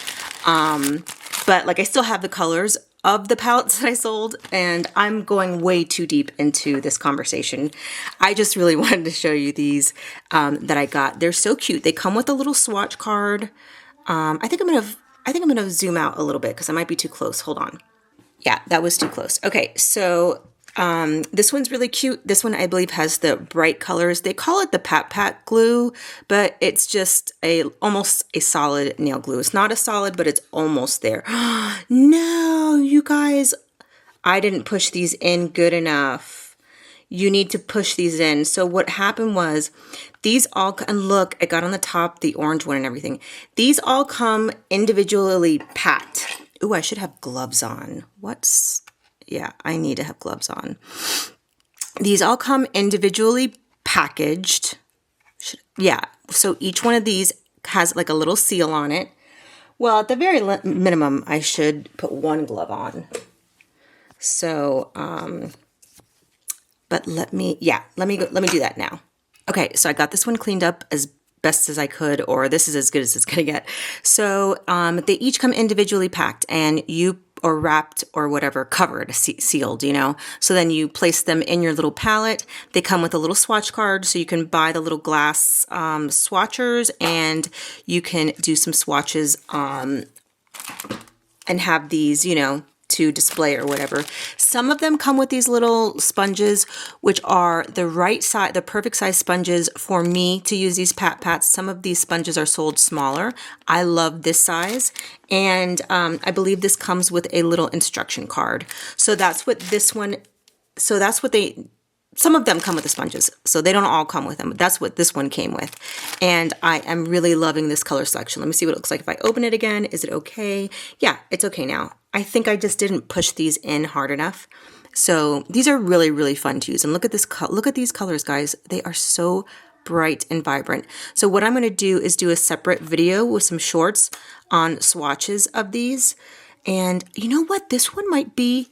S1: But like I still have the colors of the palettes that I sold, and I'm going way too deep into this conversation. I just really wanted to show you these that I got. They're so cute. They come with a little swatch card. I think I'm gonna zoom out a little bit because I might be too close. Hold on. Yeah, that was too close. Okay, so this one's really cute. This one, I believe, has the bright colors. They call it the Pat Pat glue, but it's just almost a solid nail glue. It's not a solid, but it's almost there. No, you guys, I didn't push these in good enough. You need to push these in. So what happened was these all, and look, I got on the top, the orange one and everything. These all come individually packed. Ooh, I should have gloves on. Yeah, I need to have gloves on. These all come individually packaged. Yeah, so each one of these has like a little seal on it. Well, at the very minimum, I should put one glove on. So, but let me do that now. Okay, so I got this one cleaned up as best as I could, or this is as good as it's gonna get. So they each come individually packed, and or wrapped or whatever, covered, sealed, you know. So then you place them in your little palette. They come with a little swatch card, so you can buy the little glass swatchers, and you can do some swatches and have these, you know, to display or whatever. Some of them come with these little sponges, which are the right size, the perfect size sponges for me to use these pat pats. Some of these sponges are sold smaller. I love this size, and I believe this comes with a little instruction card. So that's what this one. So that's what some of them come with the sponges, so they don't all come with them, but that's what this one came with. And I am really loving this color selection. Let me see what it looks like if I open it again. Is it okay? Yeah, it's okay now. I think I just didn't push these in hard enough. So these are really, really fun to use. And look at this, look at these colors, guys. They are so bright and vibrant. So what I'm going to do is do a separate video with some shorts on swatches of these. And you know what? This one might be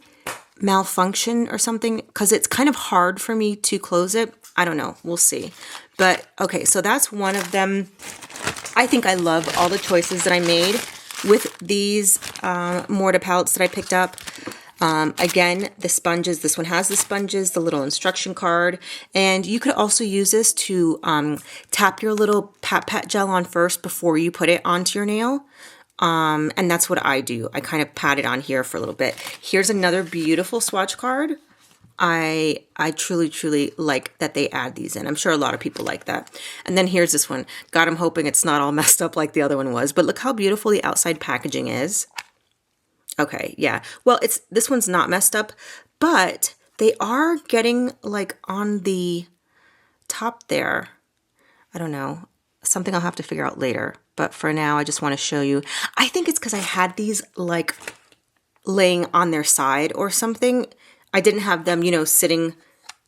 S1: malfunction or something because it's kind of hard for me to close it. I don't know. We'll see. But okay, so that's one of them. I think I love all the choices that I made with these Mortar palettes that I picked up. Again, the sponges, this one has the sponges, the little instruction card, and you could also use this to tap your little pat gel on first before you put it onto your nail. And that's what I do. I kind of pat it on here for a little bit. Here's another beautiful swatch card. I truly, truly like that they add these in. I'm sure a lot of people like that. And then here's this one. God, I'm hoping it's not all messed up like the other one was, but look how beautiful the outside packaging is. Okay, yeah. Well, this one's not messed up, but they are getting like on the top there. I don't know. Something I'll have to figure out later. But for now, I just want to show you. I think it's because I had these like laying on their side or something. I didn't have them, you know, sitting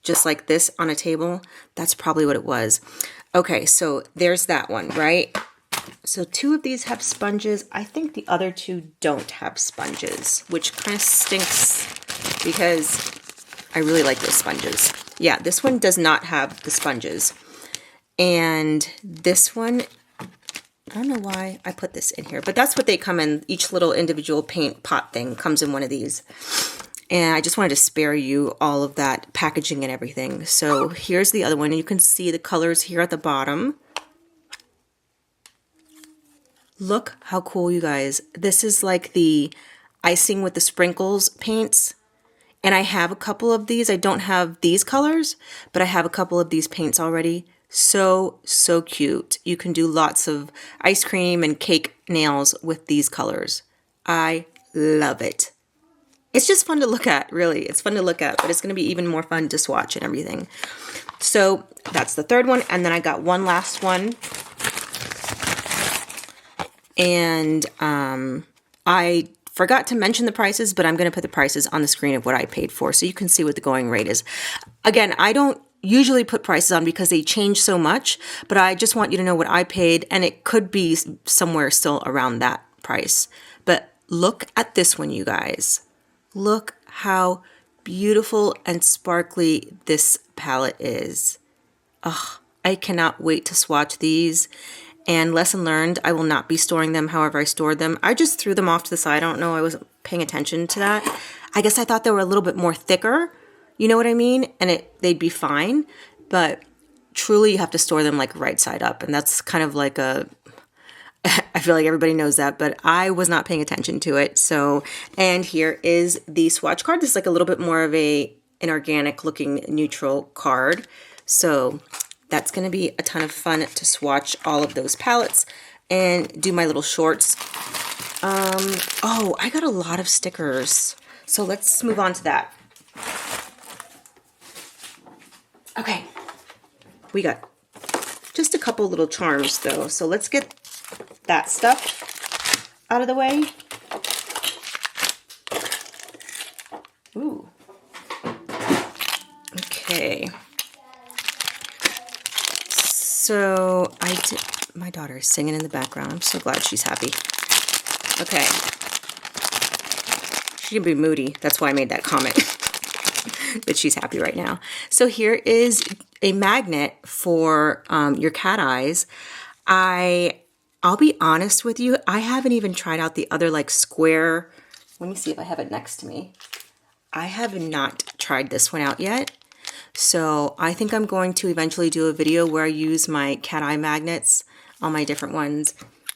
S1: just like this on a table. That's probably what it was. Okay, so there's that one, right? So two of these have sponges. I think the other two don't have sponges, which kind of stinks because I really like those sponges. Yeah, this one does not have the sponges. And this one, I don't know why I put this in here, but that's what they come in. Each little individual paint pot thing comes in one of these. And I just wanted to spare you all of that packaging and everything. So here's the other one. You can see the colors here at the bottom. Look how cool, you guys. This is like the icing with the sprinkles paints. And I have a couple of these. I don't have these colors, but I have a couple of these paints already. So, so cute. You can do lots of ice cream and cake nails with these colors. I love it. It's just fun to look at, really. It's fun to look at, but it's going to be even more fun to swatch and everything. So that's the third one. And then I got one last one. And I forgot to mention the prices, but I'm going to put the prices on the screen of what I paid for so you can see what the going rate is. Again, I don't usually put prices on because they change so much, but I just want you to know what I paid, and it could be somewhere still around that price. But look at this one, you guys. Look how beautiful and sparkly this palette is. Oh, I cannot wait to swatch these. And lesson learned, I will not be storing them however I stored them. I just threw them off to the side. I don't know, I wasn't paying attention to that. I guess I thought they were a little bit more thicker, you know what I mean? And they'd be fine, but truly you have to store them like right side up. And that's kind of like a, I feel like everybody knows that, but I was not paying attention to it. So, and here is the swatch card. This is like a little bit more of an organic looking neutral card. So that's going to be a ton of fun to swatch all of those palettes and do my little shorts. Oh, I got a lot of stickers. So let's move on to that. Okay. We got just a couple little charms though. So let's get that stuff out of the way. Ooh. Okay. So my daughter is singing in the background. I'm so glad she's happy. Okay. She's gonna be moody. That's why I made that comment. But she's happy right now. So here is a magnet for your cat eyes. I'll be honest with you, I haven't even tried out the other like square. Let me see if I have it next to me. I have not tried this one out yet. So I think I'm going to eventually do a video where I use my cat eye magnets on my different ones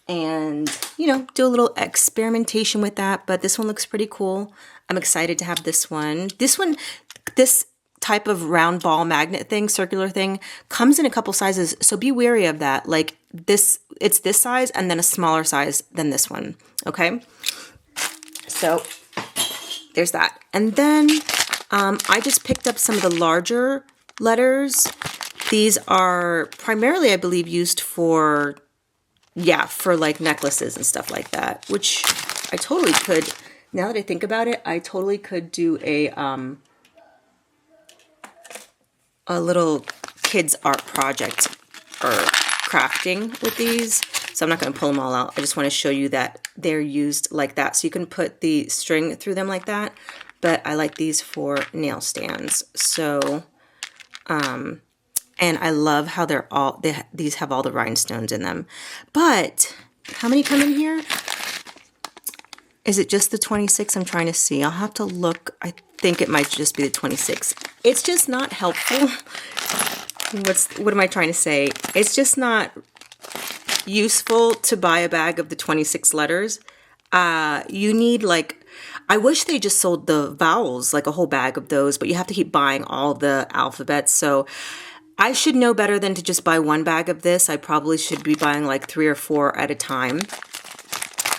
S1: and, you know, do a little experimentation with that. But this one looks pretty cool. I'm excited to have this one. This type of round ball magnet thing, circular thing, comes in a couple sizes. So be wary of that. Like this, it's this size and then a smaller size than this one. Okay. So there's that. And then I just picked up some of the larger letters. These are primarily, I believe, used for, yeah, for like necklaces and stuff like that, which I totally could, now that I think about it, I totally could do a a little kids art project or crafting with these. So I'm not going to pull them all out. I just want to show you that they're used like that. So you can put the string through them like that. But I like these for nail stands. So, and I love how these have all the rhinestones in them. But how many come in here? Is it just the 26? I'm trying to see. I'll have to look. I think it might just be the 26. It's just not helpful. What am I trying to say? It's just not useful to buy a bag of the 26 letters. You need like, I wish they just sold the vowels, like a whole bag of those, but you have to keep buying all the alphabets. So I should know better than to just buy one bag of this. I probably should be buying like 3 or 4 at a time.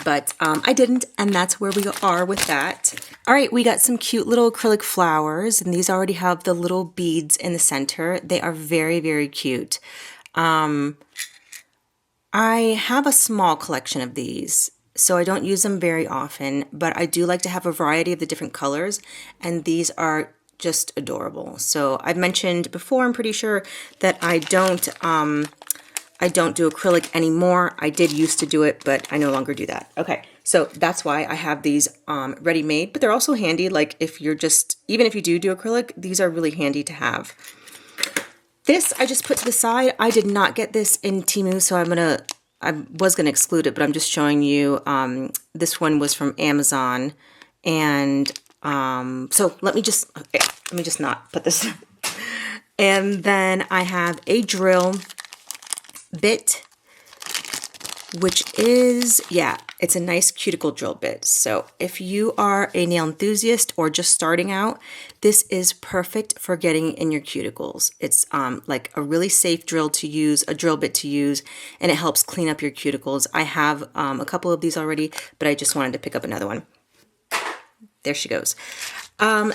S1: But I didn't, and that's where we are with that. All right, we got some cute little acrylic flowers, and these already have the little beads in the center. They are very, very cute. I have a small collection of these, so I don't use them very often, but I do like to have a variety of the different colors, and these are just adorable. So I've mentioned before, I'm pretty sure, that I don't do acrylic anymore. I did used to do it, but I no longer do that. Okay, so that's why I have these ready-made, but they're also handy. Like if you're even if you do acrylic, these are really handy to have. This I just put to the side. I did not get this in Temu, so I was gonna exclude it, but I'm just showing you. This one was from Amazon, and so let me just not put this. And then I have a drill bit, which is, yeah, it's a nice cuticle drill bit. So if you are a nail enthusiast or just starting out, this is perfect for getting in your cuticles. It's like a really safe drill to use, a drill bit to use, and it helps clean up your cuticles. I have a couple of these already, but I just wanted to pick up another one. There she goes.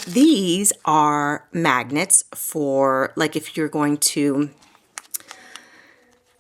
S1: These are magnets for, like, if you're going to,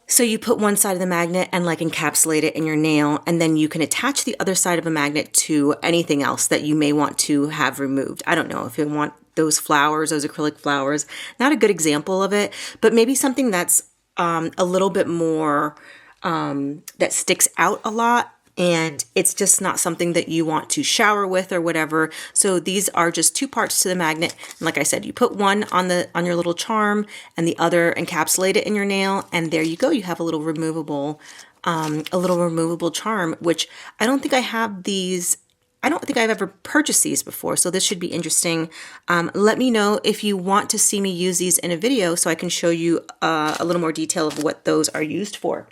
S1: so you put one side of the magnet and like encapsulate it in your nail, and then you can attach the other side of a magnet to anything else that you may want to have removed. I don't know if you want those flowers, those acrylic flowers. Not a good example of it, but maybe something that's a little bit more, that sticks out a lot, and it's just not something that you want to shower with or whatever. So these are just 2 parts to the magnet. And like I said, you put one on your little charm and the other encapsulate it in your nail, and there you go. You have a little removable charm, which I don't think I have these. I don't think I've ever purchased these before, so this should be interesting. Let me know if you want to see me use these in a video so I can show you a little more detail of what those are used for.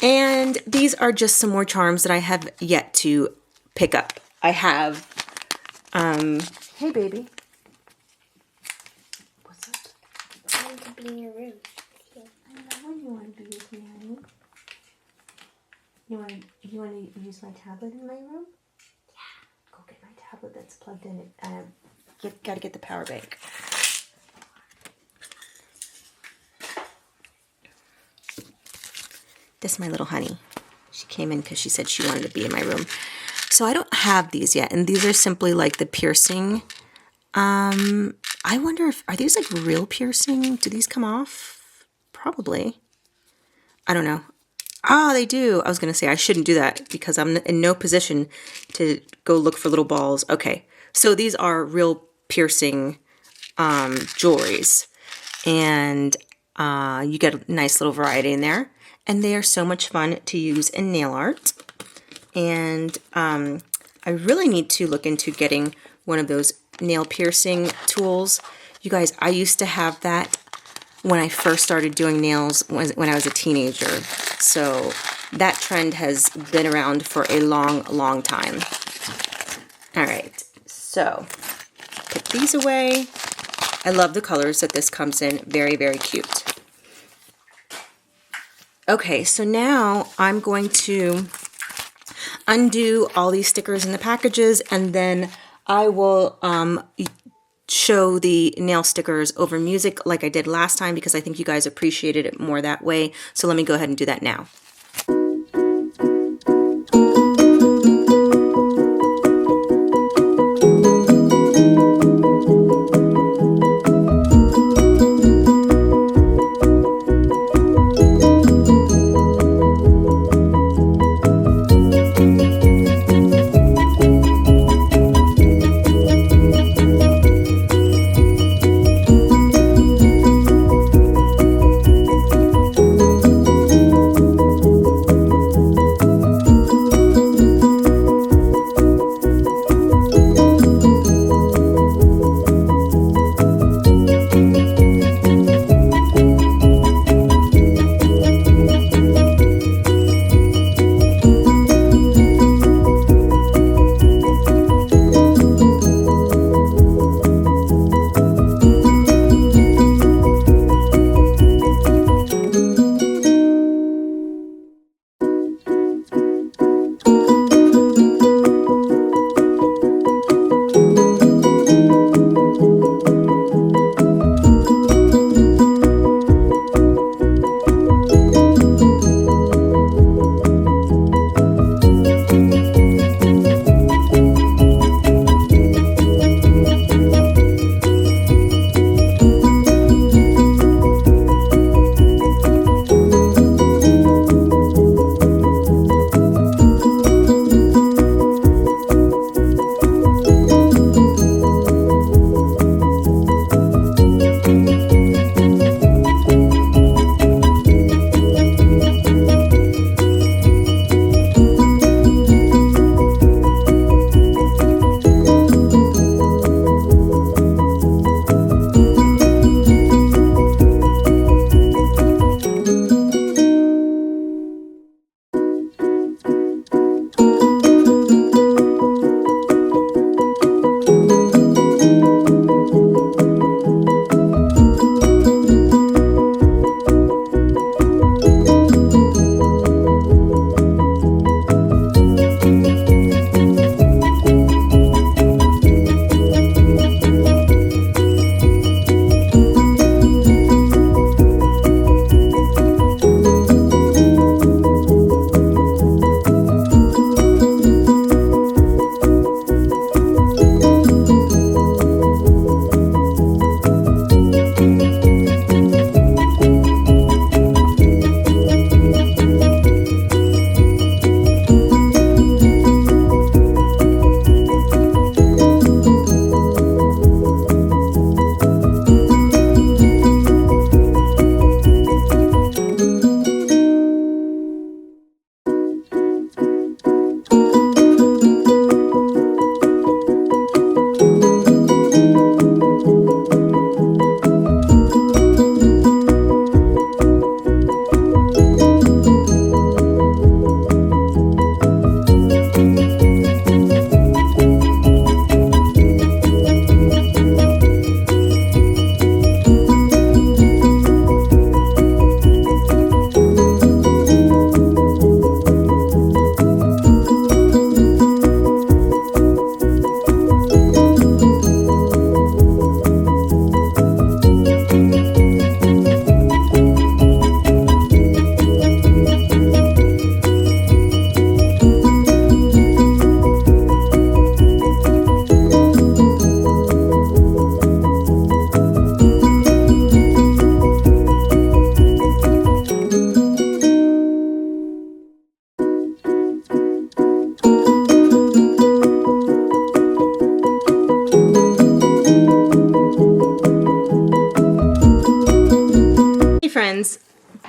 S1: And these are just some more charms that I have yet to pick up. I have, hey baby. What's up?
S2: I want to be in your room.
S1: I know you want to be with me, honey. You want to use my tablet in my room? Yeah. Go get my tablet that's plugged in. Got to get the power bank. This is my little honey. She came in because she said she wanted to be in my room. So I don't have these yet, and these are simply like the piercing. I wonder if, are these like real piercing? Do these come off? Probably. I don't know. Ah, they do. I was going to say I shouldn't do that because I'm in no position to go look for little balls. Okay, so these are real piercing jewelries, and you get a nice little variety in there. And they are so much fun to use in nail art. And I really need to look into getting one of those nail piercing tools. You guys, I used to have that when I first started doing nails when I was a teenager. So that trend has been around for a long, long time. All right, so put these away. I love the colors that this comes in. Very, very cute. Okay, so now I'm going to undo all these stickers in the packages, and then I will show the nail stickers over music like I did last time because I think you guys appreciated it more that way. So let me go ahead and do that now.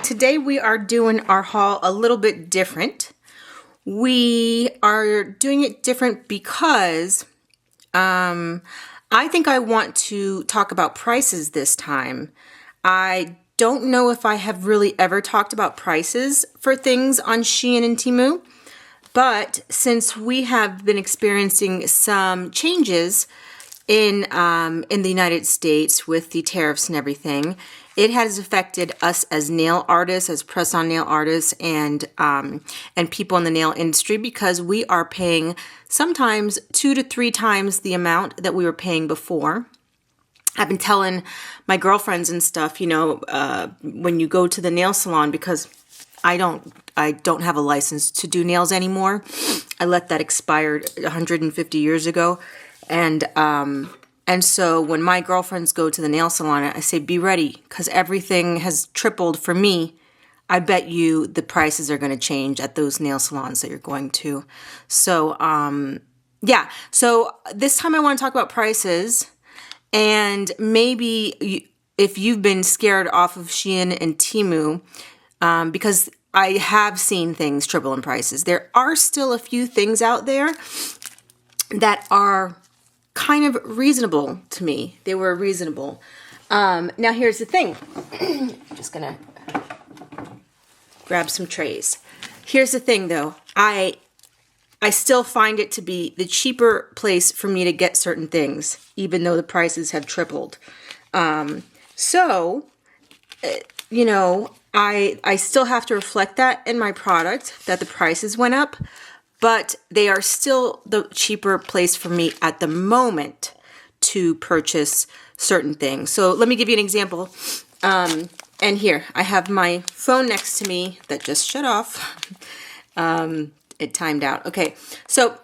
S1: Today we are doing our haul a little bit different. We are doing it different because I think I want to talk about prices this time. I don't know if I have really ever talked about prices for things on Shein and Temu, but since we have been experiencing some changes in the United States with the tariffs and everything, it has affected us as nail artists, as press-on nail artists, and people in the nail industry, because we are paying sometimes 2 to 3 times the amount that we were paying before. I've been telling my girlfriends and stuff, when you go to the nail salon, because I don't have a license to do nails anymore. I let that expire 150 years ago. And so when my girlfriends go to the nail salon, I say, be ready, because everything has tripled for me. I bet you the prices are going to change at those nail salons that you're going to. So, yeah. So this time I want to talk about prices, and maybe if you've been scared off of Shein and Temu, because I have seen things triple in prices. There are still a few things out there that are kind of reasonable to me. They were reasonable. Now here's the thing. I'm just gonna grab some trays. Here's the thing though. I still find it to be the cheaper place for me to get certain things, even though the prices have tripled. I still have to reflect that in my product, that the prices went up, but they are still the cheaper place for me at the moment to purchase certain things. So let me give you an example. And here, I have my phone next to me that just shut off. It timed out. Okay, so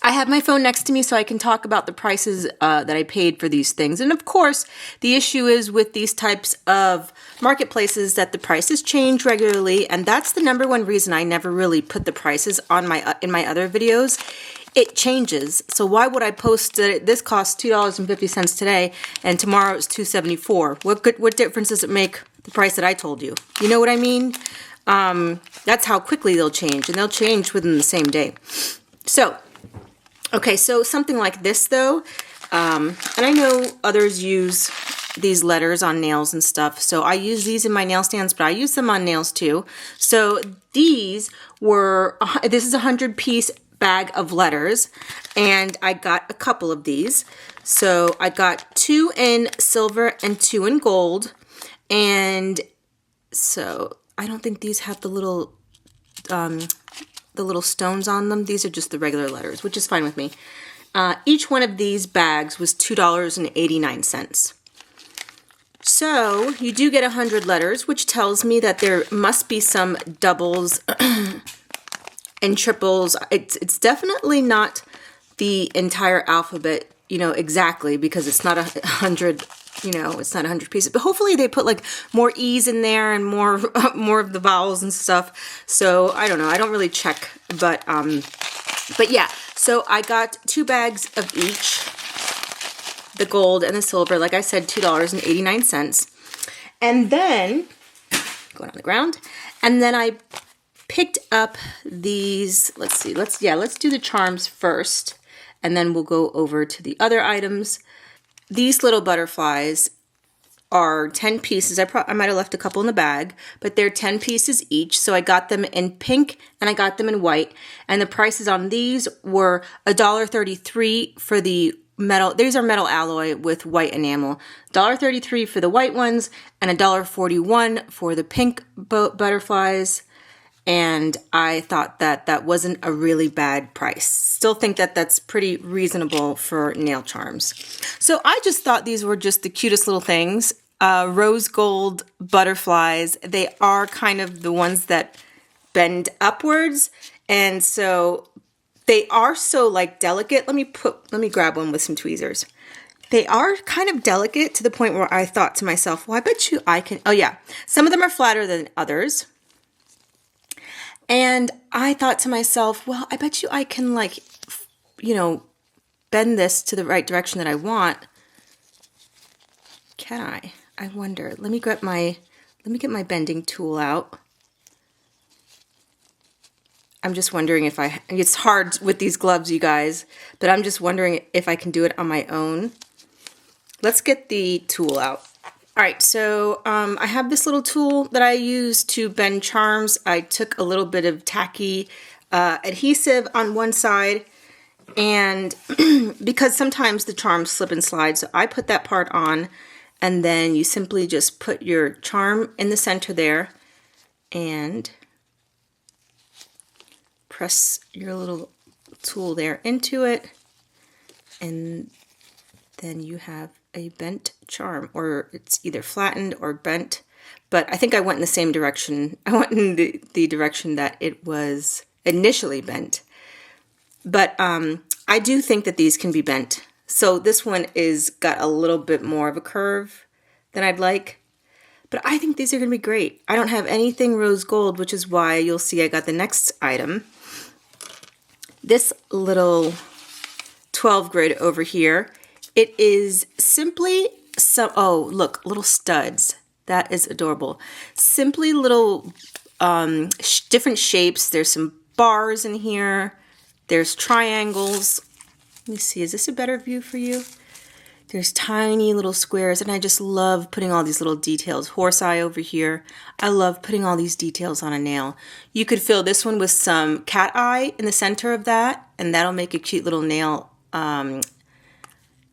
S1: I have my phone next to me so I can talk about the prices that I paid for these things. And of course, the issue is with these types of marketplaces that the prices change regularly, and that's the number one reason I never really put the prices on in my other videos. It changes. So why would I post that this costs $2.50 today and tomorrow it's $2.74? What difference does it make the price that I told you? You know what I mean? That's how quickly they'll change, and they'll change within the same day. So, okay, so something like this though, and I know others use these letters on nails and stuff, so I use these in my nail stands, but I use them on nails too. So this is a 100-piece bag of letters, and I got a couple of these. So I got 2 in silver and 2 in gold, and so I don't think these have the little stones on them. These are just the regular letters, which is fine with me. Each one of these bags was $2.89. So you do get 100 letters, which tells me that there must be some doubles and triples. It's definitely not the entire alphabet, exactly, because it's not 100. It's not 100 pieces, but hopefully they put like more E's in there and more of the vowels and stuff. So I don't know. I don't really check, but yeah. So I got 2 bags of each, the gold and the silver. Like I said, $2.89, and then going on the ground, and then I picked up these. Let's see. Let's do the charms first, and then we'll go over to the other items. These little butterflies are 10 pieces. I might have left a couple in the bag, but they're 10 pieces each. So I got them in pink and I got them in white. And the prices on these were $1.33 for the metal. These are metal alloy with white enamel. $1.33 for the white ones and $1.41 for the pink butterflies. And I thought that wasn't a really bad price. Still think that that's pretty reasonable for nail charms. So I just thought these were just the cutest little things. Rose gold butterflies. They are kind of the ones that bend upwards. And so they are so like delicate. Let me grab one with some tweezers. They are kind of delicate to the point where I thought to myself, well, I bet you I can, oh yeah, some of them are flatter than others. And I thought to myself, well, I bet you I can bend this to the right direction that I want. Can I? I wonder. Let me grab my let me get my bending tool out. I'm just wondering if it's hard with these gloves, you guys, but I'm just wondering if I can do it on my own. Let's get the tool out. All right, so I have this little tool that I use to bend charms. I took a little bit of tacky adhesive on one side, and because sometimes the charms slip and slide, so I put that part on, and then you simply just put your charm in the center there, and press your little tool there into it, and then you have a bent charm, or it's either flattened or bent, but I think I went in the same direction. I went in the direction that it was initially bent, but I do think that these can be bent. So this one is got a little bit more of a curve than I'd like, but I think these are going to be great. I don't have anything rose gold, which is why you'll see I got the next item. This little 12 grid over here, it is simply some, oh look, little studs. That is adorable. Simply little different shapes. There's some bars in here. There's triangles. Let me see, is this a better view for you? There's tiny little squares, and I just love putting all these little details. Horse eye over here. I love putting all these details on a nail. You could fill this one with some cat eye in the center of that, and that'll make a cute little nail, some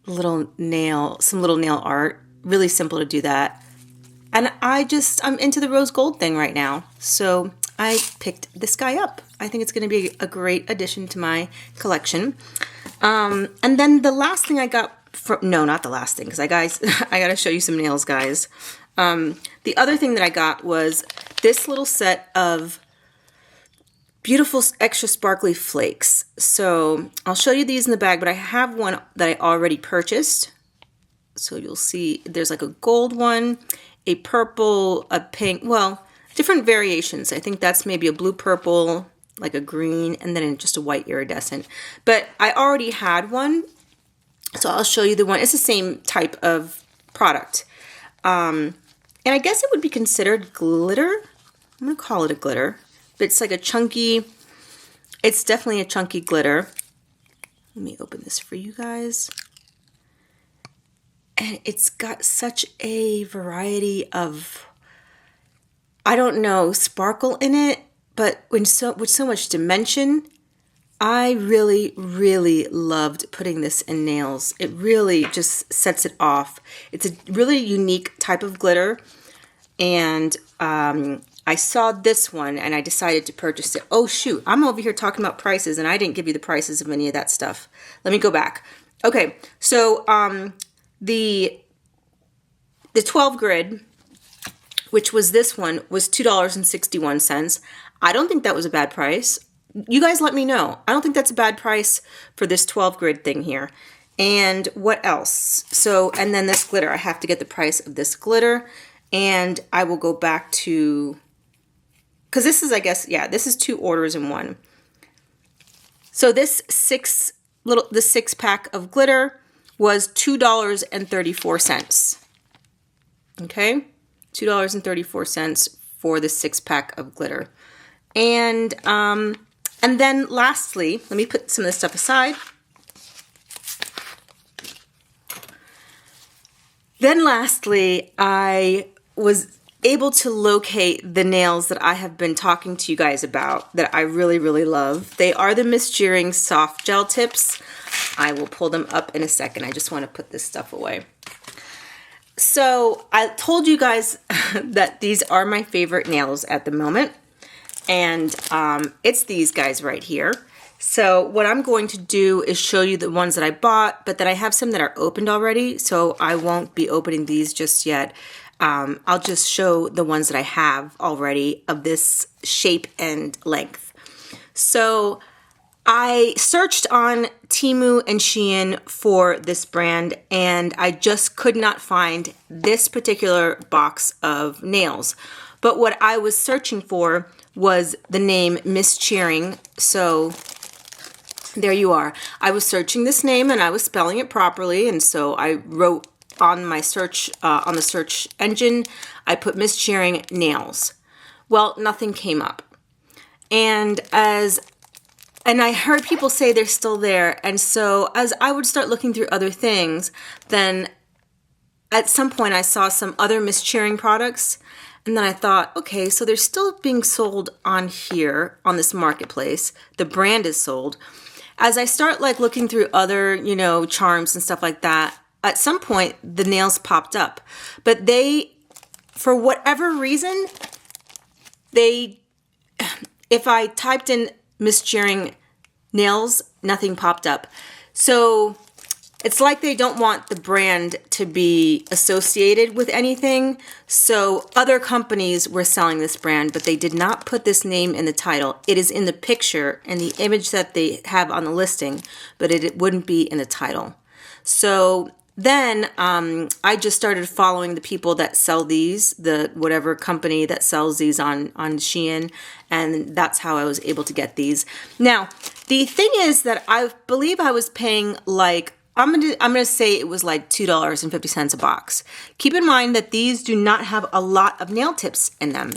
S1: little nail art. Really simple to do that. And I'm into the rose gold thing right now. So I picked this guy up. I think it's going to be a great addition to my collection. And then the last thing I got, no, not the last thing, because I got to show you some nails, guys. The other thing that I got was this little set of beautiful extra sparkly flakes. So I'll show you these in the bag, but I have one that I already purchased. So you'll see there's like a gold one, a purple, a pink, well, different variations. I think that's maybe a blue purple, like a green, and then just a white iridescent. But I already had one. So I'll show you the one. It's the same type of product. And I guess it would be considered glitter. I'm going to call it a glitter. But it's like a chunky, it's definitely a chunky glitter. Let me open this for you guys. And it's got such a variety of, I don't know, sparkle in it, but with so much dimension. I really, really loved putting this in nails. It really just sets it off. It's a really unique type of glitter. And I saw this one and I decided to purchase it. Oh shoot, I'm over here talking about prices and I didn't give you the prices of any of that stuff. Let me go back. Okay, so the 12 grid, which was this one, was $2.61. I don't think that was a bad price. You guys let me know. I don't think that's a bad price for this 12 grid thing here. And what else? So, and then this glitter. I have to get the price of this glitter. And I will go back to, because this is, I guess, yeah, this is 2 orders in one. So this the 6-pack of glitter was $2.34. Okay? $2.34 for the 6-pack of glitter. And then lastly, let me put some of this stuff aside. Then lastly, I was able to locate the nails that I have been talking to you guys about that I really, really love. They are the Miss Shearing soft gel tips. I will pull them up in a second. I just want to put this stuff away. So I told you guys that these are my favorite nails at the moment. And it's these guys right here. So what I'm going to do is show you the ones that I bought, but then I have some that are opened already, so I won't be opening these just yet. I'll just show the ones that I have already of this shape and length. So I searched on Temu and Shein for this brand, and I just could not find this particular box of nails. But what I was searching for was the name Miss Shearing. So there you are. I was searching this name and I was spelling it properly, and so I wrote on my search, on the search engine, I put Miss Shearing nails. Well, nothing came up. And I heard people say they're still there. And so as I would start looking through other things, then at some point I saw some other Miss Shearing products. And then I thought, okay, so they're still being sold on here on this marketplace. The brand is sold. As I start like looking through other, you know, charms and stuff like that, at some point the nails popped up. But they, for whatever reason, if I typed in Miss Shearing nails, nothing popped up. So it's like they don't want the brand to be associated with anything. So other companies were selling this brand, but they did not put this name in the title. It is in the picture and the image that they have on the listing, but it wouldn't be in the title. So then I just started following the people that sell these, the whatever company that sells these on Shein, and that's how I was able to get these. Now, the thing is that I believe I was paying like, I'm gonna say it was like $2.50 a box. Keep in mind that these do not have a lot of nail tips in them.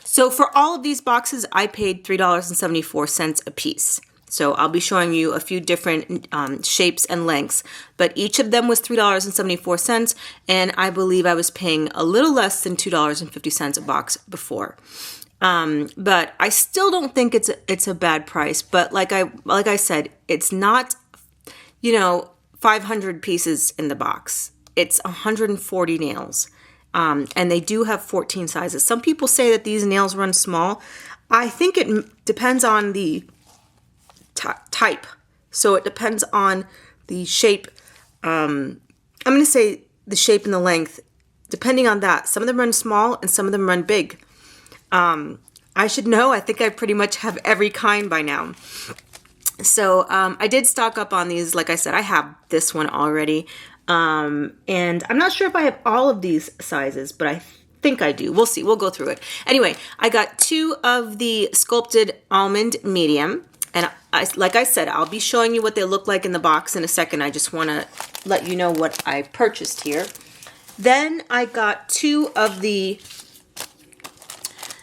S1: So for all of these boxes, I paid $3.74 a piece. So I'll be showing you a few different shapes and lengths, but each of them was $3.74, and I believe I was paying a little less than $2.50 a box before. But I still don't think it's a bad price. But like I said, it's not, you know, 500 pieces in the box. It's 140 nails, and they do have 14 sizes. Some people say that these nails run small. I think it depends on the type. So it depends on the shape. I'm going to say the shape and the length. Depending on that, some of them run small and some of them run big. I should know. I think I pretty much have every kind by now. So I did stock up on these. Like I said, I have this one already. And I'm not sure if I have all of these sizes, but I think I do. We'll see. We'll go through it. Anyway, I got 2 of the sculpted almond medium. And like I said, I'll be showing you what they look like in the box in a second. I just want to let you know what I purchased here. Then I got 2 of the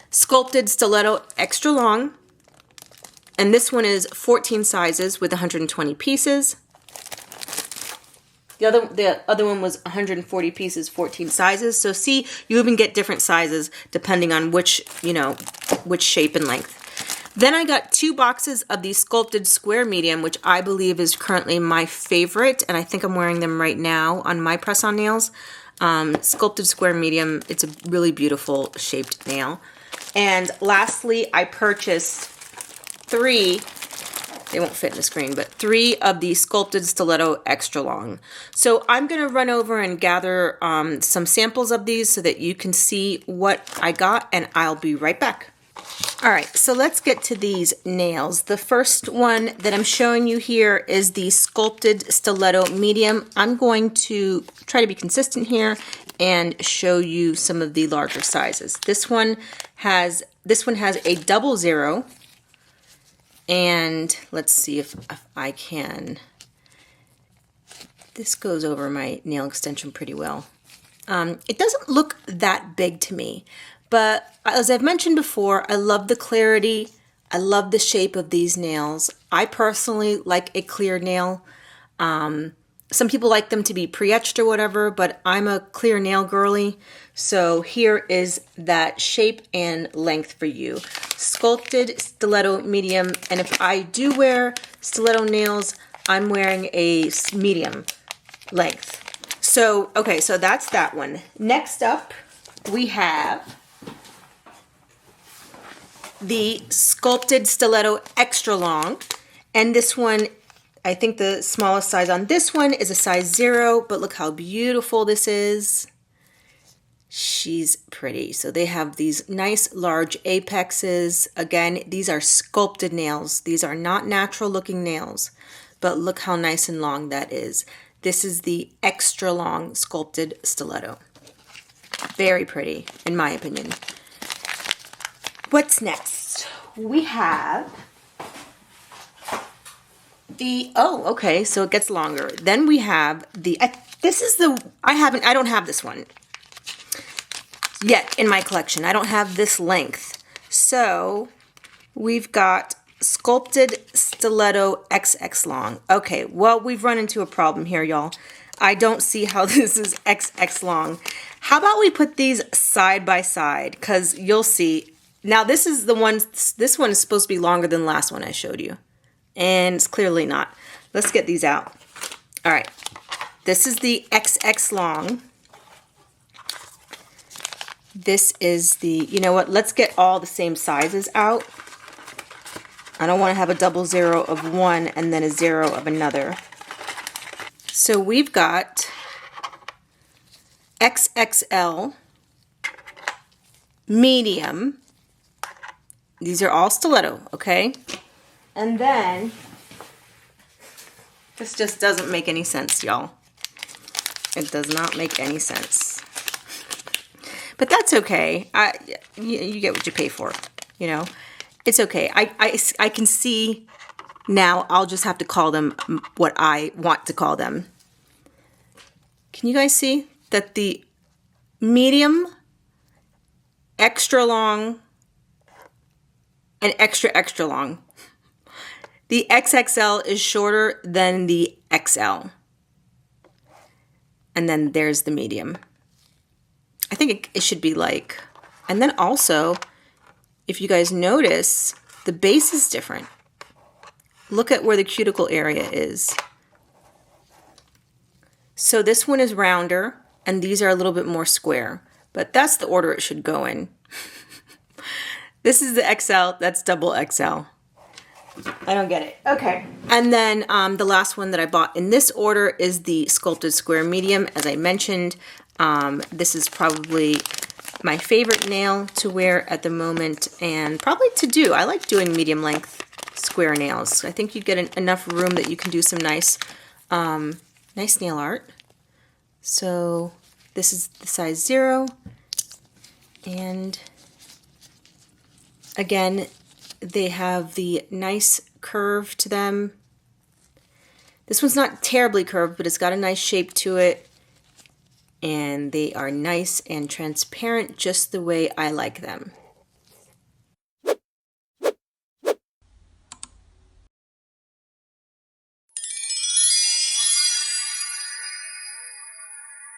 S1: sculpted stiletto extra long. And this one is 14 sizes with 120 pieces. The other one was 140 pieces, 14 sizes. So see, you even get different sizes depending on which shape and length. Then I got 2 boxes of the sculpted square medium, which I believe is currently my favorite, and I think I'm wearing them right now on my press-on nails. Sculpted square medium, it's a really beautiful shaped nail. And lastly, I purchased 3, they won't fit in the screen, but 3 of the sculpted stiletto extra long. So I'm going to run over and gather some samples of these so that you can see what I got, and I'll be right back. All right, so let's get to these nails. The first one that I'm showing you here is the sculpted stiletto medium. I'm going to try to be consistent here and show you some of the larger sizes. This one has a 00, and let's see if I can. This goes over my nail extension pretty well. It doesn't look that big to me. But as I've mentioned before, I love the clarity. I love the shape of these nails. I personally like a clear nail. Some people like them to be pre-etched or whatever, but I'm a clear nail girly. So here is that shape and length for you. Sculpted stiletto medium. And if I do wear stiletto nails, I'm wearing a medium length. So, okay, so that's that one. Next up, we have the sculpted stiletto extra long, and this one, I think the smallest size on this one is a size 0, but look how beautiful this is. She's pretty. So they have these nice large apexes. Again, these are sculpted nails. These are not natural looking nails, but look how nice and long that is. This is the extra long sculpted stiletto. Very pretty, in my opinion. What's next? We have the, oh, okay, so it gets longer. Then we have the, This is I don't have this one yet in my collection. I don't have this length. So we've got Sculpted Stiletto XX long. Okay, well, we've run into a problem here, y'all. I don't see how this is XX long. How about we put these side by side? Because you'll see. Now, this is the one, this one is supposed to be longer than the last one I showed you. And it's clearly not. Let's get these out. All right. This is the XX long. This is the, you know what, let's get all the same sizes out. I don't want to have a 00 of one and then a 0 of another. So we've got XXL, medium. These are all stiletto, okay? And then, this just doesn't make any sense, y'all. It does not make any sense. But that's okay. You get what you pay for, you know? It's okay. I can see now. I'll just have to call them what I want to call them. Can you guys see that the medium, extra long, and extra, extra long? The XXL is shorter than the XL. And then there's the medium. I think it should be like, and then also, if you guys notice, the base is different. Look at where the cuticle area is. So this one is rounder, and these are a little bit more square, but that's the order it should go in. This is the XL, that's double XL. I don't get it. Okay. And then the last one that I bought in this order is the Sculpted Square Medium. As I mentioned, this is probably my favorite nail to wear at the moment and probably to do. I like doing medium length square nails. I think you get enough room that you can do some nice nail art. So this is the size 0. And again, they have the nice curve to them. This one's not terribly curved, but it's got a nice shape to it. And they are nice and transparent just the way I like them.